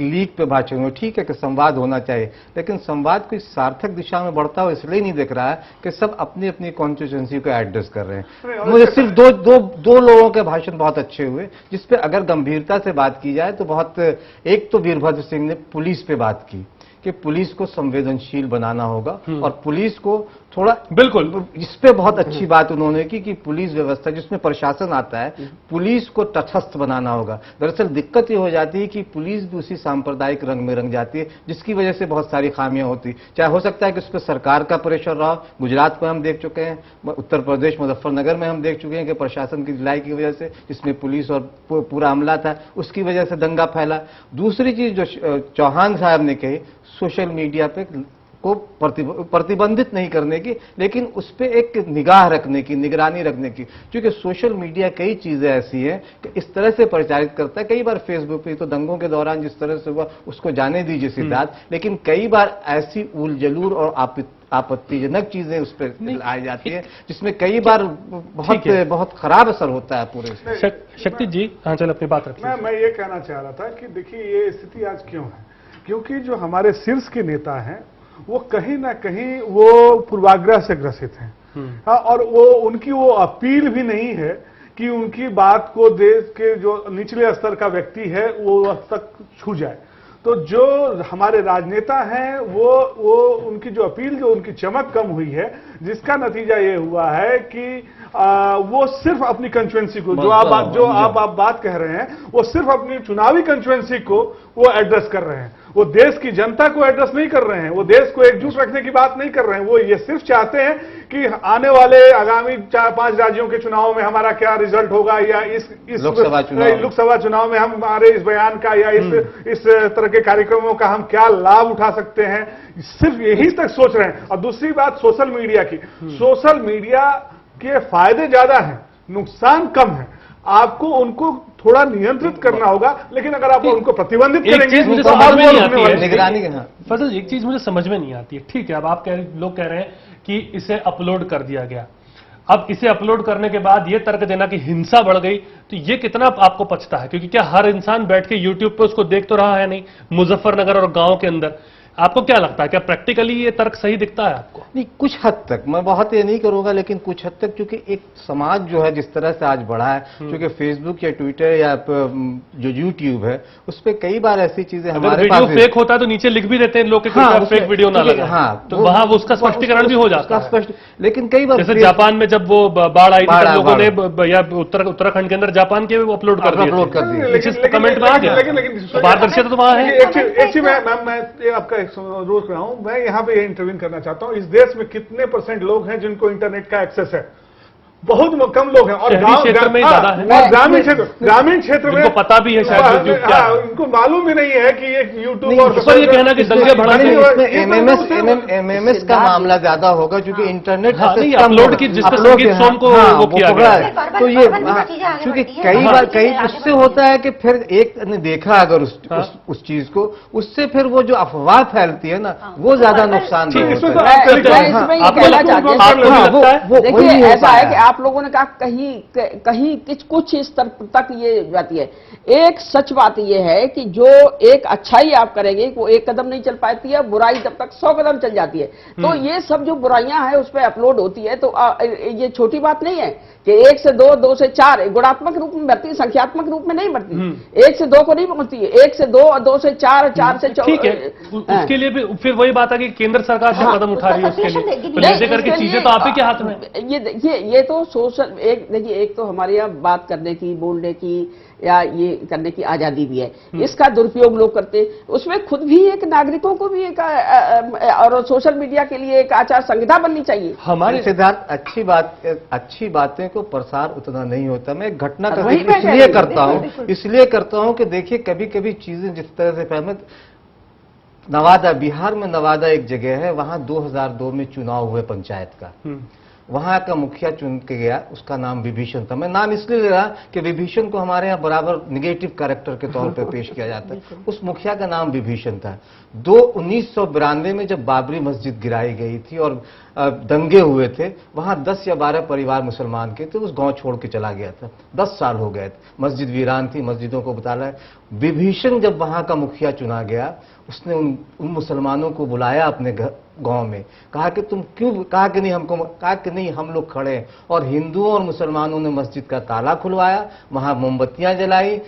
लीक पे भाषण हुए। ठीक है कि संवाद होना चाहिए, लेकिन संवाद कोई सार्थक दिशा में बढ़ता हो इसलिए नहीं दिख रहा है कि सब अपनी अपनी कॉन्स्टिट्यूंसी को एड्रेस कर रहे हैं। मुझे सिर्फ दो लोगों के भाषण बहुत अच्छे हुए, जिसपे अगर गंभीरता से बात की जाए तो बहुत, एक तो वीरभद्र सिंह ने पुलिस पे बात की कि पुलिस को संवेदनशील बनाना होगा और पुलिस को थोड़ा, बिल्कुल इस पे बहुत अच्छी बात उन्होंने की कि पुलिस व्यवस्था जिसमें प्रशासन आता है, पुलिस को तटस्थ बनाना होगा। दरअसल दिक्कत ये हो जाती है कि पुलिस भी उसी सांप्रदायिक रंग में रंग जाती है, जिसकी वजह से बहुत सारी खामियां होती। चाहे हो सकता है कि उस पर सरकार का प्रेशर रहा, गुजरात में हम देख चुके हैं, उत्तर प्रदेश मुजफ्फरनगर में हम देख चुके हैं कि प्रशासन की ढिलाई की वजह से, जिसमें पुलिस और पूरा अमला था, उसकी वजह से दंगा फैला। दूसरी चीज जो चौहान साहब ने कही, सोशल मीडिया पे को प्रतिबंधित नहीं करने की, लेकिन उस पर एक निगाह रखने की, निगरानी रखने की, क्योंकि सोशल मीडिया कई चीजें ऐसी हैं कि इस तरह से प्रचारित करता है। कई बार फेसबुक पे तो दंगों के दौरान जिस तरह से हुआ उसको जाने दीजिए सिद्धार्थ, लेकिन कई बार ऐसी उल जलूर और आपत्तिजनक चीजें उस पर लाई जाती है, जिसमें कई बार बहुत खराब असर होता है पूरे। शक्ति जी, हाँ चल अपनी बात रखिए। मैं ये कहना चाह रहा था कि देखिए ये स्थिति आज क्यों है, क्योंकि जो हमारे शीर्ष के नेता हैं वो कहीं ना कहीं वो पूर्वाग्रह से ग्रसित हैं। और वो उनकी वो अपील भी नहीं है कि उनकी बात को देश के जो निचले स्तर का व्यक्ति है वो तक छू जाए। तो जो हमारे राजनेता हैं वो उनकी जो अपील, जो उनकी चमक कम हुई है, जिसका नतीजा ये हुआ है कि वो सिर्फ अपनी कंस्टिट्यूएंसी को, जो आप बात कह रहे हैं, वो सिर्फ अपनी चुनावी कंस्टिट्यूएंसी को वो एड्रेस कर रहे हैं। वो देश की जनता को एड्रेस नहीं कर रहे हैं, वो देश को एकजुट रखने की बात नहीं कर रहे हैं। वो ये सिर्फ चाहते हैं कि आने वाले आगामी 4-5 राज्यों के चुनाव में हमारा क्या रिजल्ट होगा, या इस लोकसभा चुनाव में हमारे इस बयान का या इस तरह के कार्यक्रमों का हम क्या लाभ उठा सकते हैं, सिर्फ यही तक सोच रहे हैं। और दूसरी बात सोशल मीडिया की, सोशल मीडिया के फायदे ज्यादा हैं, नुकसान कम है। आपको उनको थोड़ा नियंत्रित करना होगा, लेकिन अगर आप उनको प्रतिबंधित करेंगे मुझे तो समझ में नहीं आती है निगरानी। फजल, एक चीज मुझे समझ में नहीं आती है। ठीक है, अब आप लोग कह रहे हैं कि इसे अपलोड कर दिया गया, अब इसे अपलोड करने के बाद ये तर्क देना कि हिंसा बढ़ गई, तो ये कितना आपको पचता है? क्योंकि क्या हर इंसान बैठ के यूट्यूब पे उसको देख तो रहा है नहीं, मुजफ्फरनगर और गांव के अंदर। आपको क्या लगता है, क्या प्रैक्टिकली ये तर्क सही दिखता है आपको? नहीं, कुछ हद तक, मैं बहुत ये नहीं करूंगा, लेकिन कुछ हद तक, क्योंकि एक समाज जो है जिस तरह से आज बढ़ा है, क्योंकि फेसबुक या ट्विटर या जो यूट्यूब है, उस पर कई बार ऐसी चीजें हमारे पास फेक होता है तो नीचे लिख भी देते हैं लोग, फेक वीडियो ना लगा। हाँ, तो वहां उसका स्पष्टीकरण भी हो जाता है। लेकिन कई बार जैसे जापान में जब वो बाढ़ आई थी, लोगों ने, या उत्तराखंड के अंदर जापान के अपलोड कर दिए, कमेंट में आ गया, पारदर्शिता तो वहां है। एक चीज मैं आपका रोक रहा हूं, मैं यहां पे इंटरव्यू करना चाहता हूं। इस देश में कितने % लोग हैं जिनको इंटरनेट का एक्सेस है? बहुत कम लोग हैं। और गांव क्षेत्र में ज्यादा है, ग्रामीण क्षेत्र में पता भी है शायद, उनको मालूम भी नहीं है कि ये यूट्यूब और ये कहना कि दंगे भड़के एमएमएस का मामला ज्यादा होगा, क्योंकि इंटरनेट अपलोड की जिसपे संगीत सोम को वो किया गया है। तो ये क्योंकि कई बार उससे होता है कि फिर एक ने देखा अगर उस चीज को, उससे फिर वो जो अफवाह फैलती है ना, वो ज्यादा नुकसान देखिए। ऐसा है कि आप लोगों ने कहा कहीं कुछ स्तर तक ये जाती है। एक सच बात ये है कि जो एक अच्छाई आप करेंगे वो एक कदम नहीं चल पाती है, बुराई तब तक 100 कदम चल जाती है। तो ये सब जो बुराइयां हैं उस पर अपलोड होती है, तो ये छोटी बात नहीं है कि 1 से 2, 2 से 4 गुणात्मक रूप में बढ़ती, संख्यात्मक रूप में नहीं बढ़ती। 1 से 2 को नहीं पहुंचती है, 1 से 2, 2 से 4, 4 से 4। ठीक है, उसके लिए भी फिर वही बात है कि केंद्र सरकार जो कदम उठा रही है उसके लिए जैसे करके चीजें तो आप ही के हाथ में। ये देखिए, ये तो सोशल, देखिए एक तो हमारे यहाँ बात करने की, बोलने की या ये करने की आजादी भी है, इसका दुरुपयोग लोग करते। उसमें खुद भी एक नागरिकों को भी एक और सोशल मीडिया के लिए एक आचार संहिता बननी चाहिए। हमारे सिद्धार्थ, अच्छी बातें को प्रसार उतना नहीं होता। मैं घटना का इसलिए करता हूं कि देखिए कभी कभी चीजें जिस तरह से फहमत, नवादा, बिहार में नवादा एक जगह है, वहां 2002 में चुनाव हुए पंचायत का। वहां का मुखिया चुन के गया, उसका नाम विभीषण था। मैं नाम इसलिए ले रहा कि विभीषण को हमारे यहाँ बराबर निगेटिव कैरेक्टर के तौर पर पेश किया जाता है। उस मुखिया का नाम विभीषण था। 1992 में जब बाबरी मस्जिद गिराई गई थी और दंगे हुए थे, वहां 10 या 12 परिवार मुसलमान के थे, उस गांव छोड़ के चला गया था। 10 साल हो गए थे, मस्जिद वीरान थी, मस्जिदों को बता रहा है। विभीषण जब वहां का मुखिया चुना गया, उसने उन मुसलमानों को बुलाया अपने गांव में, कहा कि तुम क्यों, कहा कि नहीं हमको, कहा कि नहीं हम लोग खड़े हैं। और हिंदुओं और मुसलमानों ने मस्जिद का ताला खुलवाया, वहां मोमबत्तियां जलाई,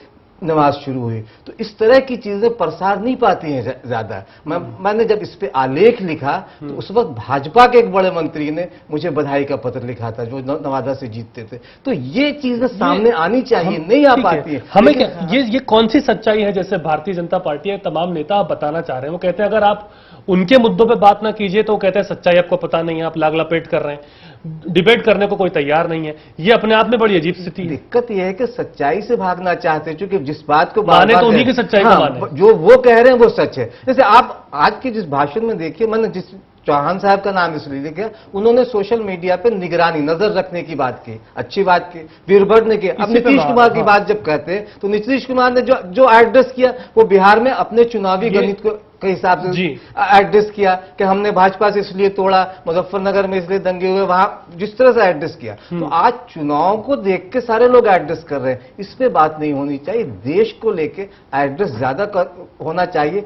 नमाज शुरू हुई। तो इस तरह की चीजें प्रसार नहीं पाती हैं ज्यादा। मैंने जब इस पे आलेख लिखा तो उस वक्त भाजपा के एक बड़े मंत्री ने मुझे बधाई का पत्र लिखा था, जो नवादा से जीतते थे। तो ये चीजें सामने आनी चाहिए, नहीं आ पाती है। हमें ये कौन सी सच्चाई है, जैसे भारतीय जनता पार्टी है, तमाम नेता आप बताना चाह रहे हैं, वो कहते हैं अगर आप उनके मुद्दों पे बात ना कीजिए तो वो कहते हैं सच्चाई आपको पता नहीं है, आप लाग लपेट कर रहे हैं, डिबेट करने को कोई तैयार नहीं है। ये अपने आप में बड़ी अजीब स्थिति है। दिक्कत यह है कि सच्चाई से भागना चाहते हैं, क्योंकि जिस बात को माने तो उन्हीं की सच्चाई को माने, जो वो कह रहे हैं वो सच है। जैसे आप आज के जिस भाषण में देखिए, मैंने जिस चौहान साहब का नाम इसलिए लिखा, उन्होंने सोशल मीडिया पे निगरानी, नजर रखने की बात की, अच्छी बात की। वीरभद्र ने की। अब नीतीश कुमार की बात जब कहते हैं तो नीतीश कुमार ने जो एड्रेस किया वो बिहार में अपने चुनावी गणित के हिसाब से एड्रेस किया कि हमने भाजपा से इसलिए तोड़ा, मुजफ्फरनगर में इसलिए दंगे हुए, वहां जिस तरह से एड्रेस किया। तो आज चुनाव को देख के सारे लोग एड्रेस कर रहे हैं, इस पे बात नहीं होनी चाहिए। देश को लेके एड्रेस ज्यादा होना चाहिए,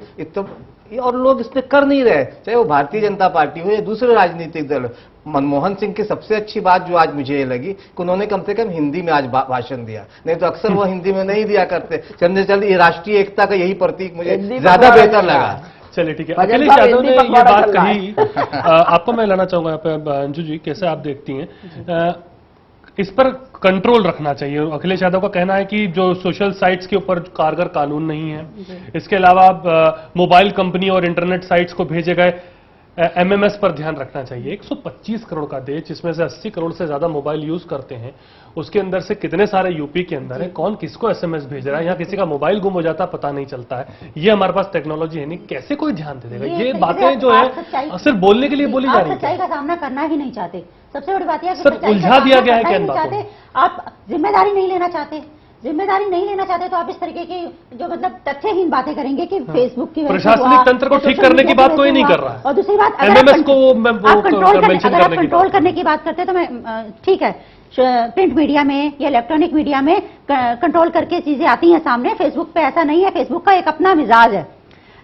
और लोग इस पे कर नहीं रहे, चाहे वो भारतीय जनता पार्टी हो या दूसरे राजनीतिक दल। मनमोहन सिंह की सबसे अच्छी बात जो आज मुझे ये लगी कि उन्होंने कम से कम हिंदी में आज भाषण दिया, नहीं तो अक्सर वो हिंदी में नहीं दिया करते। चंद्रचंद, ये राष्ट्रीय एकता का यही प्रतीक मुझे ज्यादा बेहतर लगा। चलिए ठीक है, अखिलेश यादव ने ये बात कही, आपको मैं लाना चाहूंगा यहाँ पे। अंजू जी, कैसे आप देखती हैं इस पर कंट्रोल रखना चाहिए? अखिलेश यादव का कहना है कि जो सोशल साइट्स के ऊपर कारगर कानून नहीं है, इसके अलावा मोबाइल कंपनी और इंटरनेट साइट्स को भेजे गए एमएमएस पर ध्यान रखना चाहिए। 125 करोड़ का देश, जिसमें से 80 करोड़ से ज्यादा मोबाइल यूज करते हैं, उसके अंदर से कितने सारे यूपी के अंदर है, कौन किसको एसएमएस भेज रहा है, यहाँ किसी का मोबाइल गुम हो जाता पता नहीं चलता है। ये हमारे पास टेक्नोलॉजी है नहीं, कैसे कोई ध्यान दे देगा? ये बातें जो है सिर्फ बोलने के लिए बोली जा रही है। सच्चाई का सामना करना ही नहीं चाहते। सबसे बड़ी बात यह है सर, उलझा दिया गया है क्या इन बातों? आप जिम्मेदारी नहीं लेना चाहते, जिम्मेदारी नहीं लेना चाहते तो आप इस तरीके की जो मतलब तथ्यहीन बातें करेंगे कि फेसबुक की प्रशासनिक तंत्र को ठीक करने की बात कोई नहीं कर रहा है। और दूसरी बात, एमएमएस को अगर आप कंट्रोल करने की बात करते हैं तो मैं ठीक है, प्रिंट मीडिया में या इलेक्ट्रॉनिक मीडिया में कंट्रोल करके चीजें आती हैं सामने। फेसबुक पे ऐसा नहीं है, फेसबुक का एक अपना मिजाज है,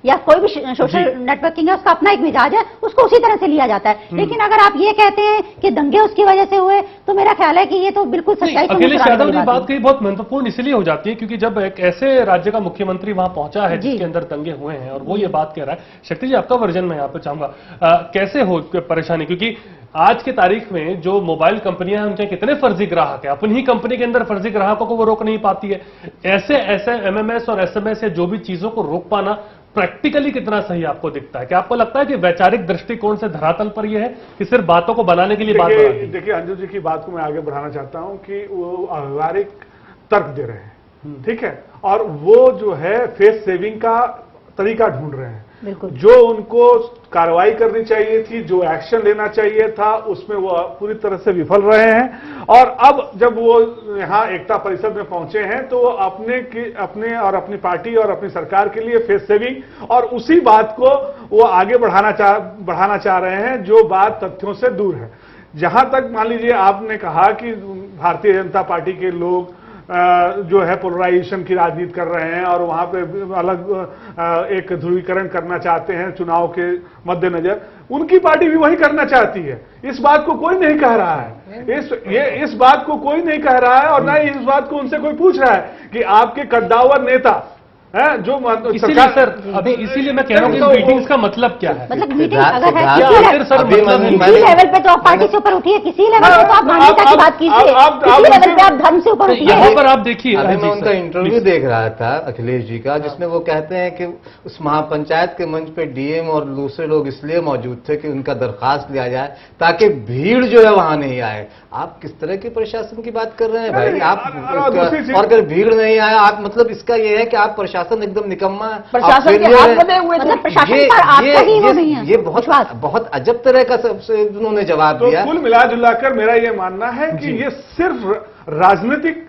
या कोई भी सोशल नेटवर्किंग है उसका अपना एक मिजाज है, उसको उसी तरह से लिया जाता है। लेकिन अगर आप ये कहते हैं कि दंगे उसकी वजह से हुए, तो मेरा ख्याल है कि ये तो बिल्कुल सच्चाई। अखिलेश यादव ने बात कही बहुत महत्वपूर्ण इसलिए हो जाती है क्योंकि जब एक ऐसे राज्य का मुख्यमंत्री वहां पहुंचा है जिसके अंदर दंगे हुए हैं और वो ये बात कह रहा है। शक्ति जी, आपका वर्जन मैं यहाँ पे चाहूंगा, कैसे हो परेशानी? क्योंकि आज की तारीख में जो मोबाइल कंपनियां हैं उनके कितने फर्जी ग्राहक है, अपनी ही कंपनी के अंदर फर्जी ग्राहकों को वो रोक नहीं पाती है। ऐसे एमएमएस और एसएमएस या जो भी चीजों को रोक पाना प्रैक्टिकली कितना सही आपको दिखता है? क्या आपको लगता है कि वैचारिक दृष्टिकोण से धरातल पर यह है कि सिर्फ बातों को बनाने के लिए बात? देखिए अंजू जी की बात को मैं आगे बढ़ाना चाहता हूं कि वो व्यवहारिक तर्क दे रहे हैं, ठीक है, और वो जो है फेस सेविंग का तरीका ढूंढ रहे हैं। जो उनको कार्रवाई करनी चाहिए थी, जो एक्शन लेना चाहिए था, उसमें वो पूरी तरह से विफल रहे हैं। और अब जब वो यहाँ एकता परिषद में पहुंचे हैं तो वो अपने और अपनी पार्टी और अपनी सरकार के लिए फेस सेविंग और उसी बात को वो आगे बढ़ाना चाह रहे हैं जो बात तथ्यों से दूर है। जहां तक मान लीजिए आपने कहा कि भारतीय जनता पार्टी के लोग जो है पोलराइजेशन की राजनीति कर रहे हैं और वहां पे अलग एक ध्रुवीकरण करना चाहते हैं चुनाव के मद्देनजर, उनकी पार्टी भी वही करना चाहती है। इस बात को कोई नहीं कह रहा है, इस बात को कोई नहीं कह रहा है और ना ही इस बात को उनसे कोई पूछ रहा है कि आपके कद्दावर नेता है जो इसीलिए सर अभी इसीलिए मैं कह रहा हूँ कि मीटिंग्स का मतलब क्या है? मतलब मीटिंग अगर है किसी लेवल पे तो आप पार्टी से ऊपर उठिए, किसी लेवल पे तो आप मानवता की बात कीजिए, किसी लेवल पे आप धर्म से ऊपर उठिए। यहाँ पर आप देखिए, अभी मैं उनका इंटरव्यू देख रहा था अखिलेश जी का, जिसमें वो कहते हैं कि उस महापंचायत के मंच पे डीएम और दूसरे लोग इसलिए मौजूद थे कि उनका दरखास्त लिया जाए ताकि भीड़ जो है वहां नहीं आए। आप किस तरह के प्रशासन की बात कर रहे हैं भाई? आप और अगर भीड़ नहीं आए, आप मतलब इसका यह है कि आप प्रशासन प्रशासन एकदम निकम्मा है, प्रशासन के हाथ बंधे हुए थे। प्रशासन पर आपका ही वो नहीं है, ये बहुत अजब तरह का सबसे उन्होंने जवाब तो दिया। कुल मिला जुलाकर मेरा ये मानना है कि ये सिर्फ राजनीतिक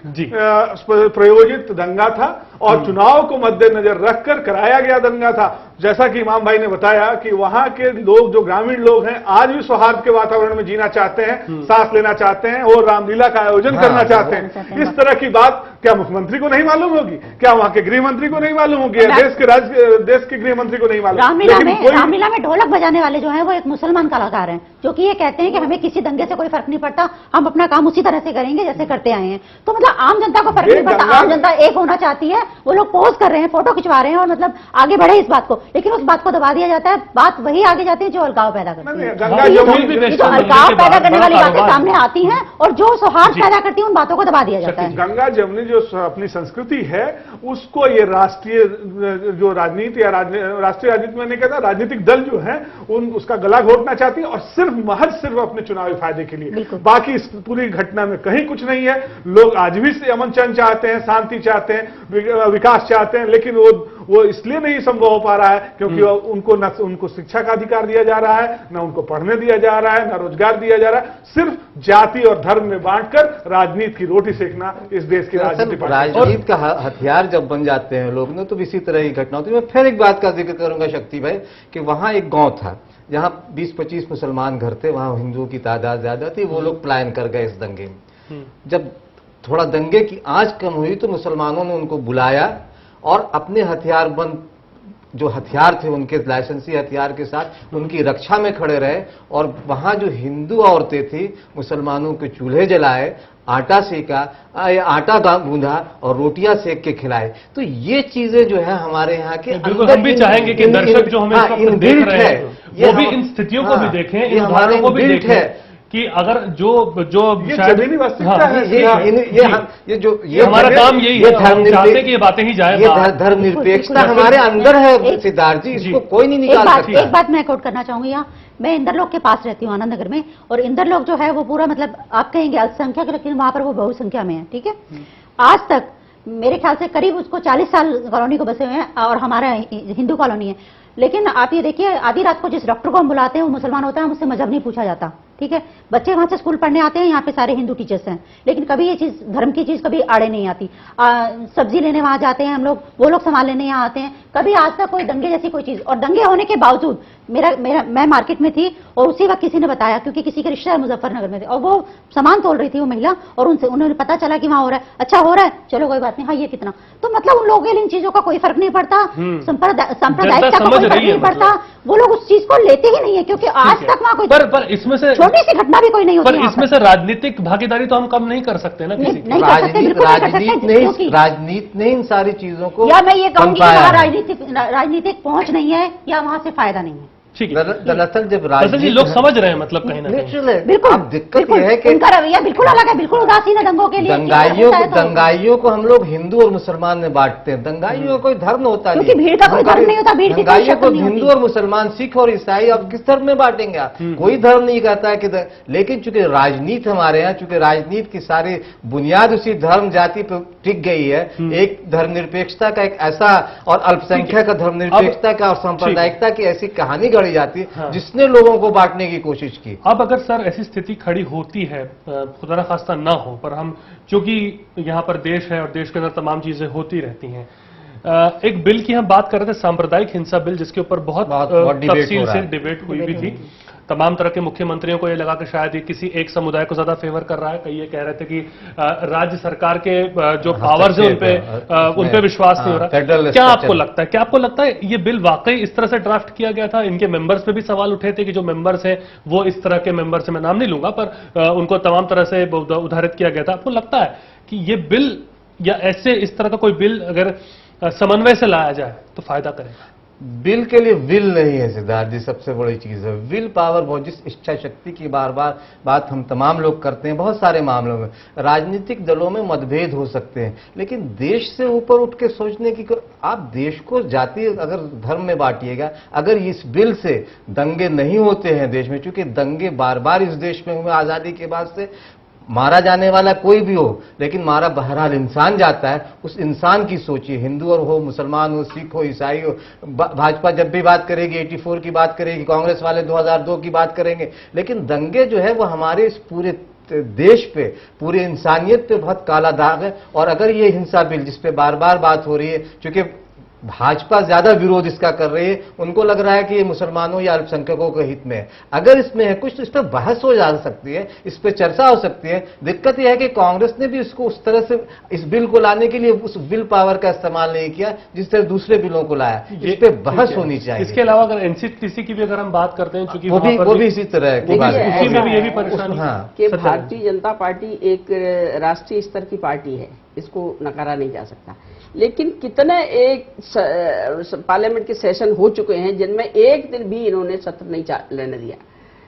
प्रयोजित दंगा था और चुनाव को मद्देनजर रखकर कराया गया दंगा था। जैसा कि इमाम भाई ने बताया कि वहां के लोग, जो ग्रामीण लोग हैं, आज भी सौहार्द के वातावरण में जीना चाहते हैं, सांस लेना चाहते हैं और रामलीला का आयोजन करना चाहते हैं। इस तरह की बात क्या मुख्यमंत्री को नहीं मालूम होगी? क्या वहां के गृह मंत्री को नहीं मालूम होगी? देश के गृह मंत्री को नहीं मालूम? रामलीला में ढोलक बजाने वाले जो है वो एक मुसलमान कलाकार हैं, जो कि ये कहते हैं कि हमें किसी दंगे से कोई फर्क नहीं पड़ता, हम अपना काम उसी तरह से करेंगे जैसे करते आए हैं। तो मतलब आम जनता को फर्क नहीं पड़ता, आम जनता एक होना चाहती है। वो लोग पोज कर रहे हैं, फोटो खिंचवा रहे हैं और मतलब आगे बढ़े इस बात को, लेकिन उस बात को दबा दिया जाता है। बात वही आगे जाती है जो अलगाव पैदा करती है। जो अलगाव पैदा करने वाली बातें सामने आती हैं और जो सौहार्द पैदा करती है, उन बातों को दबा दिया जाता है। गंगा जमुनी जो अपनी संस्कृति है, उसको ये राष्ट्रीय जो राजनीति या राष्ट्रीय राजनीति में नहीं कहता, राजनीतिक दल जो है उसका गला घोटना चाहती है और सिर्फ अपने चुनावी फायदे के लिए। बाकी इस पूरी घटना में कहीं कुछ नहीं है। लोग आज भी अमन चैन चाहते हैं, शांति चाहते हैं, विकास चाहते हैं, लेकिन वो इसलिए नहीं संभव हो पा रहा है क्योंकि उनको शिक्षा का अधिकार दिया जा रहा है, न उनको पढ़ने दिया जा रहा है, न रोजगार दिया जा रहा है। सिर्फ जाति और धर्म में बांटकर राजनीति की रोटी सेकना इस देश की राजनीति का हथियार जब बन जाते हैं लोग ने, तो इसी तरह की घटना होती है। मैं फिर एक बात का जिक्र करूंगा शक्ति भाई, कि वहां एक गांव था जहां 20-25 मुसलमान घर थे, वहां हिंदुओं की तादाद ज्यादा थी। वो लोग पलायन कर गए इस दंगे में। जब थोड़ा दंगे की आंच कम हुई तो मुसलमानों ने उनको बुलाया और अपने हथियारबंद जो हथियार थे उनके लाइसेंसी हथियार के साथ उनकी रक्षा में खड़े रहे और वहां जो हिंदू औरतें थी मुसलमानों के चूल्हे जलाए, आटा सेका, आटा गूंधा और रोटियां सेक के खिलाए। तो ये चीजें जो है हमारे यहाँ के बिल्कुल हम भी चाहेंगे कि दर्शक जो हमें देख रहे हैं वो भी इन स्थितियों को भी देखें, इन उदाहरणों को भी देखें कि अगर जो शायद ये हमारा काम यही है, हम चाहते हैं कि ये बातें ही जाए। ये धर्मनिरपेक्षता हमारे अंदर है सिद्धार्थ जी, इसको कोई नहीं निकाल सकता। एक बात मैं कोट करना चाहूंगी यहाँ, मैं इंदरलोक के पास रहती हूँ आनंद नगर में, और इंदरलोक जो है वो पूरा मतलब आप कहेंगे अल्पसंख्यक, लेकिन वहां पर वो बहुसंख्या में है। ठीक है, आज तक मेरे ख्याल से करीब उसको 40 साल कॉलोनी को बसे हुए हैं और हमारा हिंदू कॉलोनी है। लेकिन आप ये देखिए, आधी रात को जिस डॉक्टर को हम बुलाते हैं वो मुसलमान होता है, मुझसे मजहब नहीं पूछा जाता। ठीक है, बच्चे वहां से स्कूल पढ़ने आते हैं, यहाँ पे सारे हिंदू टीचर्स हैं, लेकिन कभी ये चीज धर्म की चीज कभी आड़े नहीं आती। सब्जी लेने वहां जाते हैं हम लोग, वो लोग सामान लेने यहाँ आते हैं, कभी आज तक कोई दंगे जैसी कोई चीज। और दंगे होने के बावजूद मैं मार्केट में थी और उसी वक्त किसी ने बताया, क्योंकि किसी के रिश्तेदार मुजफ्फरनगर में थे और वो सामान तोल रही थी वो महिला, और उन्होंने पता चला कि वहां हो रहा है। अच्छा हो रहा है, चलो कोई बात नहीं, हाँ ये कितना। तो मतलब उन लोगों के लिए इन चीजों का कोई फर्क नहीं पड़ता, सांप्रदायिकता का कोई फर्क नहीं पड़ता, वो लोग उस चीज को लेते ही नहीं है, क्योंकि आज तक वहां कोई पर इसमें से छोटी सी घटना भी कोई नहीं होती। पर इसमें से राजनीतिक भागीदारी तो हम कम नहीं कर सकते ना किसी की। राजनीति ने इन सारी चीजों को, या मैं ये कहूंगी राजनीतिक पहुंच नहीं है या वहां से फायदा नहीं है। ठीक है, दरअसल जब लोग समझ रहे हैं, मतलब कहीं ना कहीं बिल्कुल अब दिक्कत यह है कि उनका रवैया बिल्कुल अलग है, बिल्कुल उदासीन है दंगों के लिए। दंगाइयों को हम लोग हिंदू और मुसलमान में बांटते हैं। दंगाइयों का कोई धर्म होता नहीं, भीड़ का कोई धर्म नहीं होता। भीड़ की दंगाइयों को हिंदू और मुसलमान, सिख और ईसाई, अब किस धर्म में बांटेंगे आप? कोई धर्म नहीं कहता है कि लेकिन चूंकि राजनीति हमारे यहाँ, चूंकि राजनीति की सारी बुनियाद उसी धर्म जाति पर टिक गई है, एक धर्मनिरपेक्षता का एक ऐसा और अल्पसंख्यक का धर्मनिरपेक्षता का और सांप्रदायिकता की ऐसी कहानी जाती जिसने लोगों को बांटने की कोशिश की। अब अगर सर ऐसी स्थिति खड़ी होती है, खुदा न खास्ता ना हो, पर हम क्योंकि यहाँ पर देश है और देश के अंदर तमाम चीजें होती रहती हैं, एक बिल की हम बात कर रहे थे, सांप्रदायिक हिंसा बिल, जिसके ऊपर बहुत तफसील से डिबेट हुई भी थी। तमाम तरह के मुख्यमंत्रियों को ये लगा कि शायद ये किसी एक समुदाय को ज्यादा फेवर कर रहा है। कई ये कह रहे थे कि राज्य सरकार के जो पावर्स है उन पे विश्वास नहीं हो रहा। क्या आपको लगता है ये बिल वाकई इस तरह से ड्राफ्ट किया गया था? इनके मेंबर्स पे भी सवाल उठे थे कि जो मेंबर्स हैं वो इस तरह के मेंबर्स हैं, मैं नाम नहीं लूंगा, पर उनको तमाम तरह से उदाहरित किया गया था। आपको लगता है कि ये बिल या ऐसे इस तरह का कोई बिल अगर समन्वय से लाया जाए तो फायदा करेगा? बिल के लिए विल नहीं है सिद्धार्थ जी, सबसे बड़ी चीज है विल पावर। बहुत जिस इच्छा शक्ति की बार बार बात हम तमाम लोग करते हैं, बहुत सारे मामलों में राजनीतिक दलों में मतभेद हो सकते हैं, लेकिन देश से ऊपर उठ के सोचने की, आप देश को जाति अगर धर्म में बांटिएगा, अगर इस बिल से दंगे नहीं होते हैं देश में, चूंकि दंगे बार बार इस देश में हुए आजादी के बाद से, मारा जाने वाला कोई भी हो, लेकिन मारा बहरहाल इंसान जाता है, उस इंसान की सोचिए, हिंदू और हो, मुसलमान हो, सिख हो, ईसाई हो। भाजपा जब भी बात करेगी 84 की बात करेगी, कांग्रेस वाले 2002 की बात करेंगे, लेकिन दंगे जो है वो हमारे इस पूरे देश पे, पूरी इंसानियत पे बहुत काला दाग है। और अगर ये हिंसा बिल जिस पे बार बार बात हो रही है, क्योंकि भाजपा ज्यादा विरोध इसका कर रही है, उनको लग रहा है कि ये मुसलमानों या अल्पसंख्यकों के हित में है। अगर इसमें है कुछ तो इस पर बहस हो जा सकती है, इस पर चर्चा हो सकती है। दिक्कत यह है कि कांग्रेस ने भी इसको उस तरह से इस बिल को लाने के लिए उस विल पावर का इस्तेमाल नहीं किया जिस तरह दूसरे बिलों को लाया। इस पर बहस होनी चाहिए। इसके अलावा अगर एनसीपीसी की भी अगर हम बात करते हैं, चूंकि वो भी इसी तरह की बात है, उसी में भी ये भी परेशानी कि भारतीय जनता पार्टी एक राष्ट्रीय स्तर की पार्टी है, इसको नकारा नहीं जा सकता। लेकिन कितने एक पार्लियामेंट के सेशन हो चुके हैं जिनमें एक दिन भी इन्होंने सत्र नहीं लेने दिया,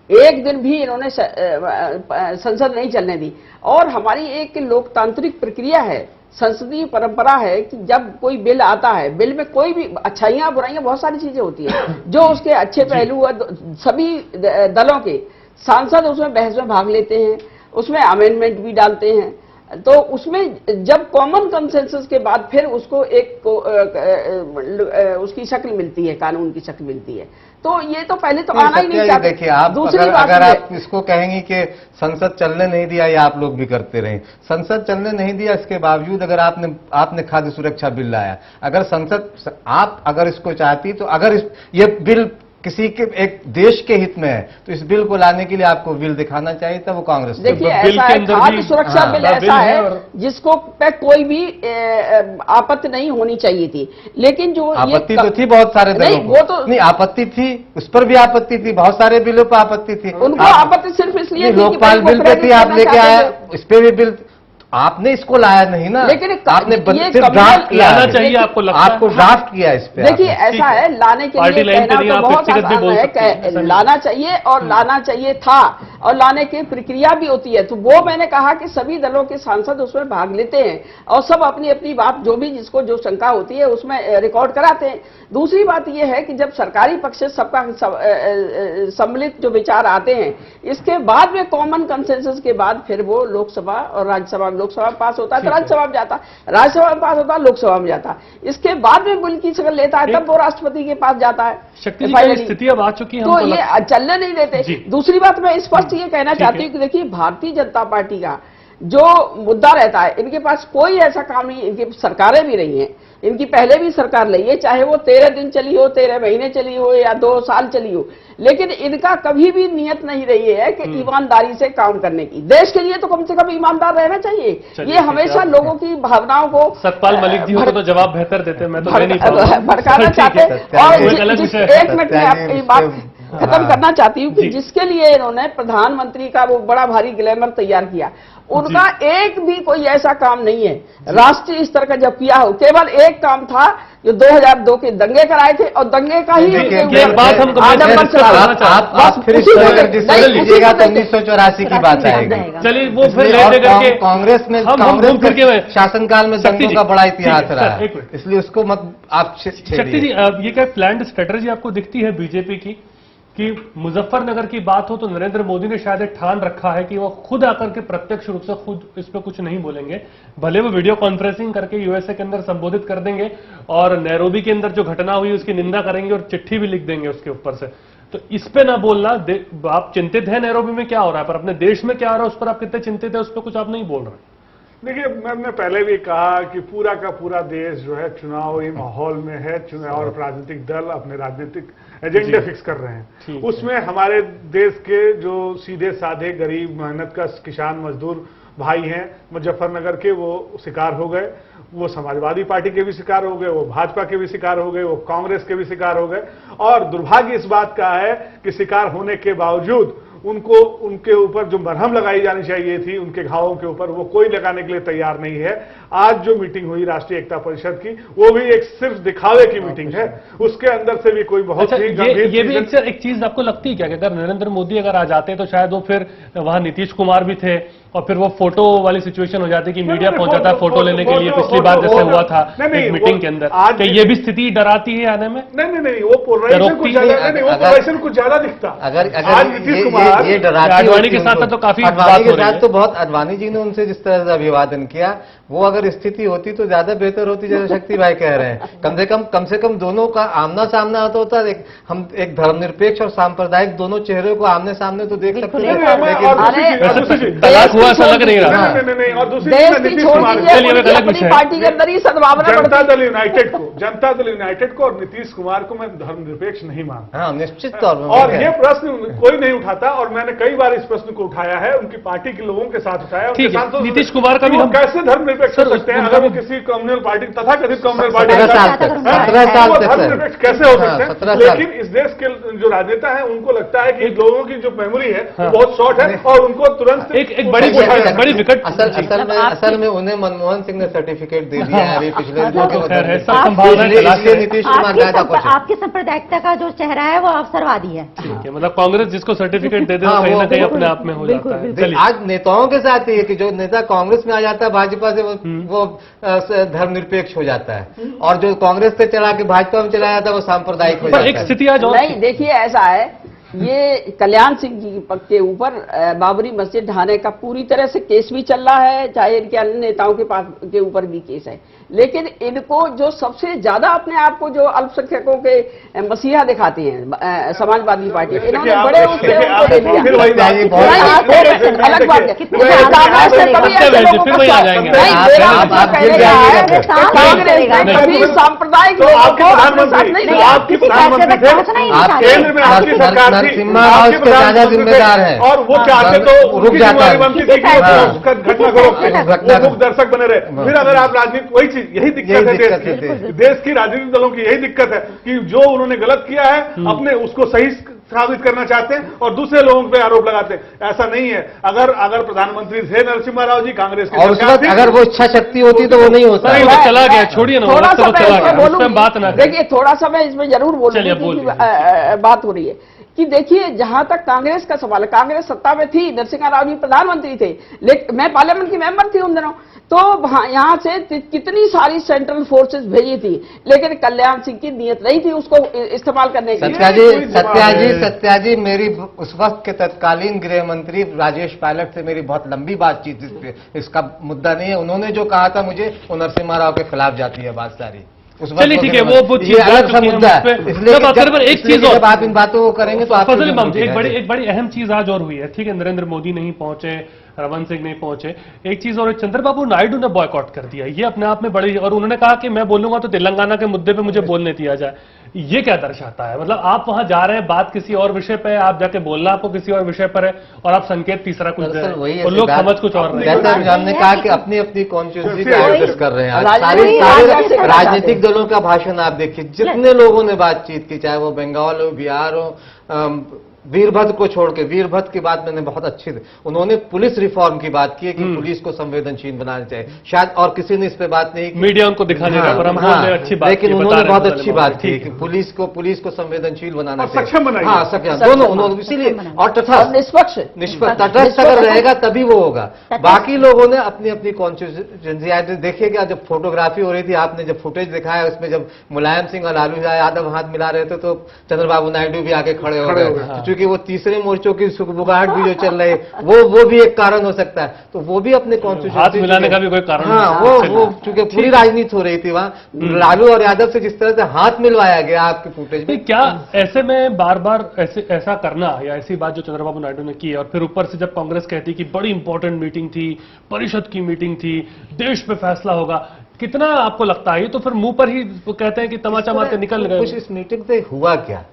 एक दिन भी इन्होंने संसद नहीं चलने दी। और हमारी एक लोकतांत्रिक प्रक्रिया है, संसदीय परंपरा है कि जब कोई बिल आता है, बिल में कोई भी अच्छाइयां बुराइयां बहुत सारी चीजें होती हैं, जो उसके अच्छे पहलू सभी दलों के सांसद उसमें बहस में भाग लेते हैं, उसमें अमेंडमेंट भी डालते हैं। तो उसमें जब कॉमन कंसेंसस के बाद फिर उसको एक उसकी शक्ल मिलती है, कानून की शक्ल मिलती है। तो ये तो पहले तो आना ही नहीं चाहते। देखिए आप अगर आप इसको कहेंगे कि संसद चलने नहीं दिया, या आप लोग भी करते रहे, संसद चलने नहीं दिया, इसके बावजूद अगर आपने खाद्य सुरक्षा बिल लाया, अगर संसद आप अगर इसको चाहती, तो अगर ये बिल किसी के एक देश के हित में है, तो इस बिल को लाने के लिए आपको बिल दिखाना चाहिए था। वो कांग्रेस देखिए ऐसा है, खाद्य सुरक्षा बिल ऐसा है जिसको पे कोई भी आपत्ति नहीं होनी चाहिए थी, लेकिन जो आपत्ति तो थी बहुत सारे दलों को, वो तो नहीं आपत्ति थी, उस पर भी आपत्ति थी, बहुत सारे बिलों पर आपत्ति थी। उनको आपत्ति सिर्फ इसलिए लोकपाल बिल पे थी, आप लेके आए, इस पे भी बिल आपने इसको लाया नहीं ना, लेकिन आपने सिर्फ ड्राफ्ट लाना चाहिए, आपको लगता है? आपको ड्राफ्ट किया इस पे। देखिए ऐसा है, लाने के लिए कहना तो बहुत आसान है, लाना चाहिए और लाना चाहिए था, और लाने की प्रक्रिया भी होती है। तो वो मैंने कहा कि सभी दलों के सांसद उसमें भाग लेते हैं और सब अपनी अपनी बात जो भी जिसको जो शंका होती है उसमें रिकॉर्ड कराते हैं। दूसरी बात यह है कि जब सरकारी पक्ष से सबका सम्मिलित जो विचार आते हैं, इसके बाद में कॉमन कंसेंसस के बाद फिर वो लोकसभा और राज्यसभा, लोकसभा में पास होता है तो राज्यसभा में जाता, राज्यसभा में पास होता है लोकसभा में जाता, इसके बाद में बिल की शक्ल लेता है, तब वो राष्ट्रपति के पास जाता है। स्थिति अब आ चुकी है, तो ये चलने नहीं देते। दूसरी बात मैं स्पष्ट ये कहना चाहती हूँ कि देखिए भारतीय जनता पार्टी का जो मुद्दा रहता है, इनके पास कोई ऐसा काम नहीं, इनकी सरकारें भी रही हैं, इनकी पहले भी सरकार रही है, चाहे वो 13 दिन चली हो, 13 महीने चली हो या 2 साल चली हो, लेकिन इनका कभी भी नियत नहीं रही है कि ईमानदारी से काम करने की। देश के लिए तो कम से कम ईमानदार रहना चाहिए। ये हमेशा लोगों की भावनाओं को सतपाल मलिक जी हो तो जवाब बेहतर देते, मैं तो भड़काना चाहते। और एक मिनट में आपकी बात खत्म करना चाहती हूँ कि जिसके लिए इन्होंने प्रधानमंत्री का वो बड़ा भारी ग्लैमर तैयार किया, उनका एक भी कोई ऐसा काम नहीं है राष्ट्रीय स्तर का जब किया हो। केवल एक काम था जो 2002 के दंगे कराए थे, और दंगे का ही बात हम आप फिर लीजिएगा तो 1984 की बात आएगी। चलिए वो फिर कांग्रेस में शासनकाल में दंगों का बड़ा इतिहास रहा, इसलिए उसको मत आप। शक्ति जी, ये क्या प्लान्ड स्ट्रेटजी आपको दिखती है बीजेपी की कि मुजफ्फरनगर की बात हो तो नरेंद्र मोदी ने शायद ठान रखा है कि वो खुद आकर के प्रत्यक्ष रूप से खुद इस पे कुछ नहीं बोलेंगे, भले वो वीडियो कॉन्फ्रेंसिंग करके यूएसए के अंदर संबोधित कर देंगे और नैरोबी के अंदर जो घटना हुई उसकी निंदा करेंगे और चिट्ठी भी लिख देंगे उसके ऊपर से। तो इस पे ना बोलना, आप चिंतित है नैरोबी में क्या हो रहा है, पर अपने देश में क्या हो रहा है उस पर आप कितने चिंतित है, उस पर कुछ आप नहीं बोल रहे। देखिए, मैंने पहले भी कहा कि पूरा का पूरा देश जो है चुनावी माहौल में है, चुनाव और राजनीतिक दल अपने राजनीतिक एजेंडे फिक्स कर रहे हैं। उसमें हमारे देश के जो सीधे साधे गरीब मेहनत का किसान मजदूर भाई हैं मुजफ्फरनगर के, वो शिकार हो गए। वो समाजवादी पार्टी के भी शिकार हो गए, वो भाजपा के भी शिकार हो गए, वो कांग्रेस के भी शिकार हो गए। और दुर्भाग्य इस बात का है कि शिकार होने के बावजूद उनको उनके ऊपर जो मरहम लगाई जानी चाहिए थी उनके घावों के ऊपर, वो कोई लगाने के लिए तैयार नहीं है। आज जो मीटिंग हुई राष्ट्रीय एकता परिषद की, वो भी एक सिर्फ दिखावे की मीटिंग है, उसके अंदर से भी कोई बहुत ही गंभीर ये भी एक चीज आपको लगती है क्या कि अगर नरेंद्र मोदी अगर आ जाते तो शायद वो फिर वहां नीतीश कुमार भी थे और फिर वो फोटो वाली सिचुएशन हो जाती है कि मीडिया पहुंचा था फोटो लेने के लिए, पिछली बार जैसे हुआ था एक मीटिंग के अंदर, कि ये भी स्थिति डराती है आने में? नहीं, वो पोलराइजेशन कुछ ज्यादा नहीं, वो पोलराइजेशन कुछ ज्यादा दिखता। अगर आज नीतीश कुमार ये डराती, अडवाणी के साथ तो काफी अडवाणी के साथ तो बहुत, अडवाणी जी ने उनसे जिस तरह से अभिवादन किया, वो अगर स्थिति होती तो ज्यादा बेहतर होती, जैसे शक्ति भाई कह रहे हैं। कम से कम दोनों का आमना सामना होता होता, हम एक धर्मनिरपेक्ष और सांप्रदायिक दोनों चेहरे को आमने सामने तो देख सकते हैं। तलाक हुआ ऐसा लग नहीं रहा। नहीं, और दूसरी देश की छोड़ दीजिए, अपनी पार्टी के अंदर ही सद्भावना जनता दल यूनाइटेड को और नीतीश कुमार को मैं धर्मनिरपेक्ष नहीं मानता। हाँ, निश्चित तौर पर। और ये प्रश्न कोई नहीं उठाता, और मैंने कई बार इस प्रश्न को उठाया है, उनकी पार्टी के लोगों के साथ उठाया। नीतीश कुमार का भी हम कैसे धर्मनिरपेक्ष हो सकते हैं अगर वो किसी कम्युनल पार्टी, तथाकथित कम्युनल पार्टी, 17 साल धर्मनिरपेक्ष कैसे हो सकते हैं? लेकिन इस देश के जो राजनेता है उनको लगता है कि लोगों की जो मेमोरी है वो बहुत शॉर्ट है, और उनको तुरंत एक बड़ी विकट। असल में उन्हें मनमोहन सिंह ने सर्टिफिकेट दे दिया है अभी पिछले नीतीश कुमार। आपकी सांप्रदायिकता का जो चेहरा है वो अवसरवादी है। ठीक है, मतलब कांग्रेस जिसको सर्टिफिकेट दे दे कहीं ना कहीं अपने आप में हो जाता है। आज नेताओं के साथ ही है कि जो नेता कांग्रेस में आ जाता है भाजपा से, वो धर्मनिरपेक्ष हो जाता है, और जो कांग्रेस से चला के भाजपा में चला जाता है वो सांप्रदायिक हो जाता है। एक स्थिति आज नहीं, देखिए ऐसा है, ये कल्याण सिंह जी के ऊपर बाबरी मस्जिद ढाने का पूरी तरह से केस भी चल रहा है, चाहे इनके अन्य नेताओं के ऊपर भी केस है, लेकिन इनको जो सबसे ज्यादा अपने आप को जो अल्पसंख्यकों के मसीहा दिखाते हैं समाजवादी पार्टी, इन्होंने बड़े उससे उनको दे दिया। अलग बात है, कभी सांप्रदायिक लोगों को अपने साथ नहीं लिया। नरसिम्हा राव इसके ज्यादा जिम्मेदार है, और वो चाहते तो रुक जाता है, घटना को दर्शक बने रहे। फिर अगर आप राजनीति, वही चीज, यही दिक्कत है देश की राजनीतिक दलों की, यही दिक्कत है कि जो उन्होंने गलत किया है अपने उसको सही साबित करना चाहते हैं और दूसरे लोगों पे आरोप लगाते हैं। ऐसा नहीं है। अगर प्रधानमंत्री थे नरसिम्हा राव जी, कांग्रेस के, और उस वक्त अगर वो इच्छा शक्ति होती तो वो नहीं होता। चला गया, छोड़िए ना, थोड़ा सा बात ना। देखिए, थोड़ा सा मैं इसमें जरूर बोलूंगी, बात हो रही है कि देखिए, जहां तक कांग्रेस का सवाल है, कांग्रेस सत्ता में थी, नरसिम्हा राव जी प्रधानमंत्री थे, लेकिन मैं पार्लियामेंट की मेंबर थी उन दिनों, तो यहाँ से कितनी सारी सेंट्रल फोर्सेस भेजी थी, लेकिन कल्याण सिंह की नीयत नहीं थी उसको इस्तेमाल करने की। सत्या जी, मेरी उस वक्त के तत्कालीन गृह मंत्री राजेश पायलट से मेरी बहुत लंबी बातचीत इस पे, इसका मुद्दा नहीं है। उन्होंने जो कहा था मुझे, वो नरसिम्हा राव के खिलाफ जाती है बात सारी। चलिए ठीक है, वो ये अलग सा मुद्दा है। इसलिए एक चीज, जब आप इन बातों को करेंगे तो आप एक बड़ी अहम चीज आज और हुई है। ठीक है, नरेंद्र मोदी नहीं पहुंचे, रमन सिंह नहीं पहुंचे, एक चीज और, चंद्रबाबू नायडू ने बॉयकॉट कर दिया, ये अपने आप में बड़ी, और उन्होंने कहा कि मैं बोलूंगा तो तेलंगाना के मुद्दे पे मुझे बोलने दिया जाए। ये क्या दर्शाता है? मतलब आप वहां जा रहे हैं, बात किसी और विषय पे है, आप जाके बोलना आपको किसी और विषय पर है, और आप संकेत तीसरा कुछ दे रहे हैं, और लोग समझ कुछ और नहीं। जैसे हमने कहा कि अपनी अपनी कॉन्स्टिट्यूंसी का एड्रेस कर रहे हैं। सारे राजनीतिक दलों का भाषण आप देखिए, जितने लोगों ने बातचीत की, चाहे वो बंगाल हो, बिहार हो, वीरभद्र को छोड़ के, वीरभद्र की बात मैंने बहुत अच्छी थी, उन्होंने पुलिस रिफॉर्म की बात की है कि पुलिस को संवेदनशील बनाना चाहिए, शायद और किसी ने इस पे बात नहीं की, मीडिया उनको दिखाने का, पर हम बोल रहे हैं अच्छी बात, लेकिन उन्होंने बहुत अच्छी बात की कि पुलिस को संवेदनशील बनाना चाहिए, सक्षम बनाइए। हाँ, सक्षम, दोनों उन्होंने, इसीलिए, और निष्पक्ष तटस्थ अगर रहेगा तभी वो होगा। बाकी लोगों ने अपनी अपनी कॉन्स्टिट्यूएंसी, देखिए कि जब फोटोग्राफी हो रही थी, आपने जब फुटेज दिखाया उसमें जब मुलायम सिंह और लालू यादव हाथ मिला रहे थे, तो चंद्रबाबू नायडू भी आके खड़े हो गए, कि वो तीसरे मोर्चों की सुगबुगाहट भी जो चल रही है, वो भी एक कारण हो सकता है। तो वो भी अपने कॉन्स्टिट्यूशन हाथ मिलाने का भी कोई कारण, हाँ, वो चूंकि पूरी राजनीति हो रही थी वहां, लालू और यादव से जिस तरह से हाथ मिलवाया गया आपके फुटेज में, क्या ऐसे में बार बार ऐसा करना, या ऐसी बात जो चंद्रबाबू नायडू ने की, और फिर ऊपर से जब कांग्रेस कहती कि बड़ी इंपॉर्टेंट मीटिंग थी, परिषद की मीटिंग थी, देश पे फैसला होगा, कितना आपको लगता है? तो फिर मुंह पर ही कहते हैं कि तमाचा मार के निकल गए। कुछ इस मीटिंग से हुआ क्या?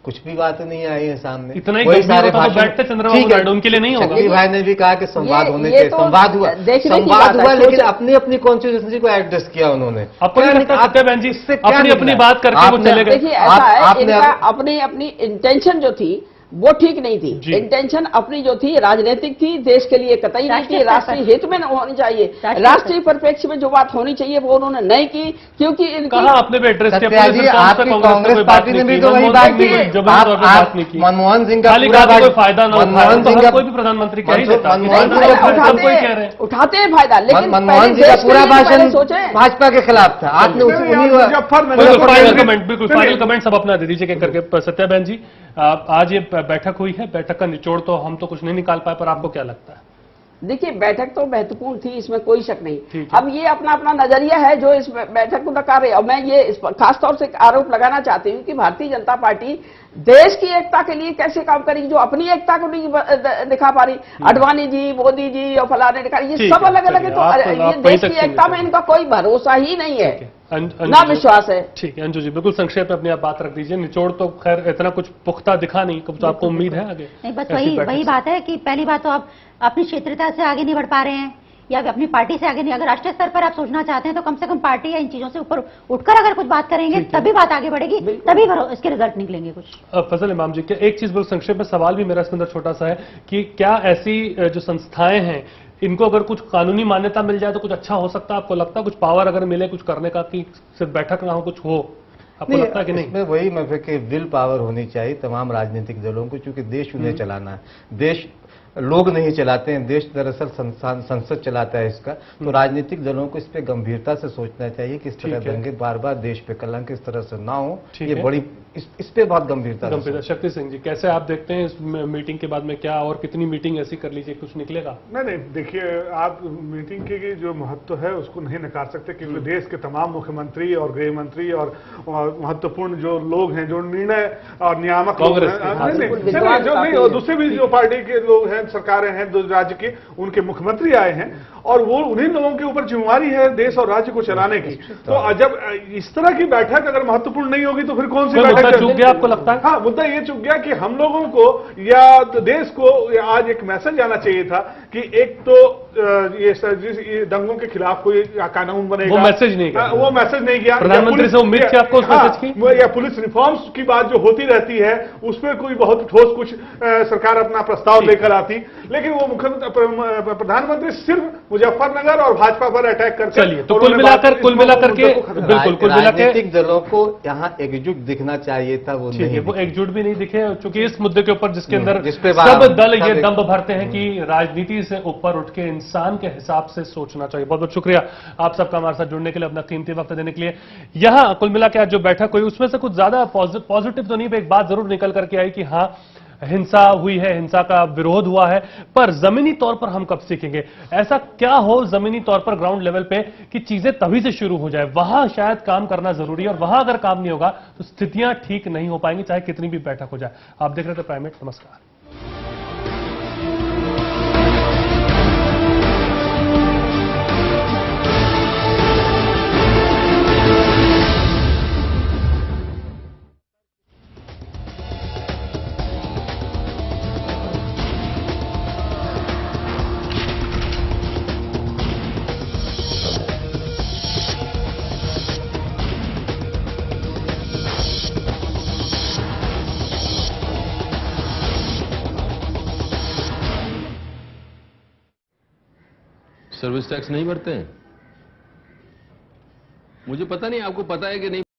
कुछ भी बात नहीं आई है सामने। इतना ही वही सारे बैठते चंद्रबाबू नायडू, उनके लिए नहीं होगा। शक्ति भाई ने भी कहा कि संवाद होने चाहिए, संवाद हुआ, लेकिन अपनी अपनी कॉन्स्टिट्यूएंसी को एड्रेस किया उन्होंने। बहन जी अपनी अपनी बात करके वो चले गए। देखिए, ऐसा है, अपनी अपनी इंटेंशन जो थी वो ठीक नहीं थी। इंटेंशन अपनी जो थी राजनीतिक थी, देश के लिए कतई नहीं थी, राष्ट्रीय हित में होनी चाहिए, राष्ट्रीय परिप्रेक्ष्य में जो बात होनी चाहिए वो उन्होंने नहीं की, क्योंकि कहा आपने भी एड्रेस किया कांग्रेस पार्टी ने भी तो वही बात की। मनमोहन सिंह का कोई फायदा ना कोई भी प्रधानमंत्री कह ही देता, उठाते हैं फायदा, लेकिन मनमोहन सिंह का पूरा भाषण भाजपा के खिलाफ था। आपने बिल्कुल फाइनल कमेंट सब अपना दे दीजिए करके। सत्या बहन जी, आज ये बैठक हुई है, बैठक का निचोड़ तो हम तो कुछ नहीं निकाल पाए, पर आपको क्या लगता है? देखिए, बैठक तो महत्वपूर्ण थी, इसमें कोई शक नहीं। अब ये अपना अपना नजरिया है जो इस बैठक को नकार रहे। और मैं ये खासतौर से आरोप लगाना चाहती हूँ कि भारतीय जनता पार्टी देश की एकता के लिए कैसे काम करेगी, जो अपनी एकता को नहीं दिखा पा रही। अडवाणी जी, मोदी जी और फलाने दिखा, ये सब अलग अलग है, तो ये देश की एकता में इनका कोई भरोसा ही नहीं है, ना विश्वास है। ठीक है अंजू जी, बिल्कुल संक्षेप में अपनी आप बात रख दीजिए। निचोड़ तो खैर इतना कुछ पुख्ता दिखा नहीं, तो आपको उम्मीद है आगे? नहीं, बस वही बात है कि पहली बात तो आप अपनी क्षेत्रता से आगे नहीं बढ़ पा रहे हैं या अपनी पार्टी से आगे नहीं। अगर राष्ट्रीय स्तर पर आप सोचना चाहते हैं तो कम से कम पार्टी या इन चीजों से ऊपर उठकर अगर कुछ बात करेंगे तभी बात आगे बढ़ेगी, तभी इसके रिजल्ट निकलेंगे कुछ। फजल इमाम जी, क्या एक चीज बिल्कुल संक्षेप में सवाल भी मेरा इसके अंदर छोटा सा है कि क्या ऐसी जो संस्थाएं हैं इनको अगर कुछ कानूनी मान्यता मिल जाए तो कुछ अच्छा हो सकता है? आपको लगता है कुछ पावर अगर मिले कुछ करने का, कि सिर्फ बैठक ना हो कुछ हो, आपको लगता है कि नहीं? इसमें वही मैं कि विल पावर होनी चाहिए तमाम राजनीतिक दलों को, क्योंकि देश उन्हें चलाना है। देश लोग नहीं चलाते हैं, देश दरअसल संसद चलाता है इसका। तो राजनीतिक दलों को इस पे गंभीरता से सोचना चाहिए कि इस तरह दंगे बार बार देश पे कलंक इस तरह से ना हो। ये बड़ी इस पे बहुत गंभीरता से। शक्ति सिंह जी, कैसे आप देखते हैं इस मीटिंग के बाद में क्या और कितनी मीटिंग ऐसी कर लीजिए कुछ निकलेगा? नहीं, देखिए, आप मीटिंग की जो महत्व है उसको नहीं नकार सकते, क्योंकि देश के तमाम मुख्यमंत्री और गृह मंत्री और महत्वपूर्ण जो लोग हैं, जो निर्णय और नियामक जो दूसरे भी जो पार्टी के लोग हैं, सरकारें हैं, दो राज्य के उनके मुख्यमंत्री आए हैं और वो उन्हीं लोगों के ऊपर जिम्मेवारी है देश और राज्य को चलाने की। तो जब इस तरह की बैठक अगर महत्वपूर्ण नहीं होगी तो फिर कौन सी बैठक चूक गया आपको लगता है? हाँ, मुद्दा ये चूक गया कि हम लोगों को या देश को आज एक मैसेज आना चाहिए था कि एक तो ये दंगों के खिलाफ कोई कानून बनेगा, वो मैसेज नहीं गया। वो मैसेज नहीं गया। प्रधानमंत्री से उम्मीद थी आपको उस मैसेज की? या पुलिस रिफॉर्म्स की बात जो होती रहती है उस पर कोई बहुत ठोस कुछ सरकार अपना प्रस्ताव लेकर आती, लेकिन वो प्रधानमंत्री सिर्फ मुजफ्फरनगर और भाजपा पर अटैक करते। चलिए, तो कुल मिलाकर के बिल्कुल राजनीतिक दलों को यहाँ एकजुट दिखना चाहिए था, वो नहीं, वो एकजुट भी नहीं दिखे, क्योंकि इस मुद्दे के ऊपर जिसके अंदर सब दल ये दम्भ भरते हैं कि राजनीति से ऊपर उठ के इंसान के हिसाब से सोचना चाहिए। बहुत बहुत शुक्रिया आप सबका हमारे साथ जुड़ने के लिए, अपना कीमती वक्त देने के लिए। यहाँ कुल मिला के आज जो बैठक हुई उसमें से कुछ ज्यादा पॉजिटिव तो नहीं, पर एक बात जरूर निकल करके आई कि हाँ, हिंसा हुई है, हिंसा का विरोध हुआ है, पर जमीनी तौर पर हम कब सीखेंगे? ऐसा क्या हो जमीनी तौर पर ग्राउंड लेवल पे कि चीजें तभी से शुरू हो जाए, वहां शायद काम करना जरूरी है, और वहां अगर काम नहीं होगा तो स्थितियां ठीक नहीं हो पाएंगी, चाहे कितनी भी बैठक हो जाए। आप देख रहे थे प्राइम मिनट। नमस्कार। सर्विस टैक्स नहीं भरते हैं? मुझे पता नहीं, आपको पता है कि नहीं?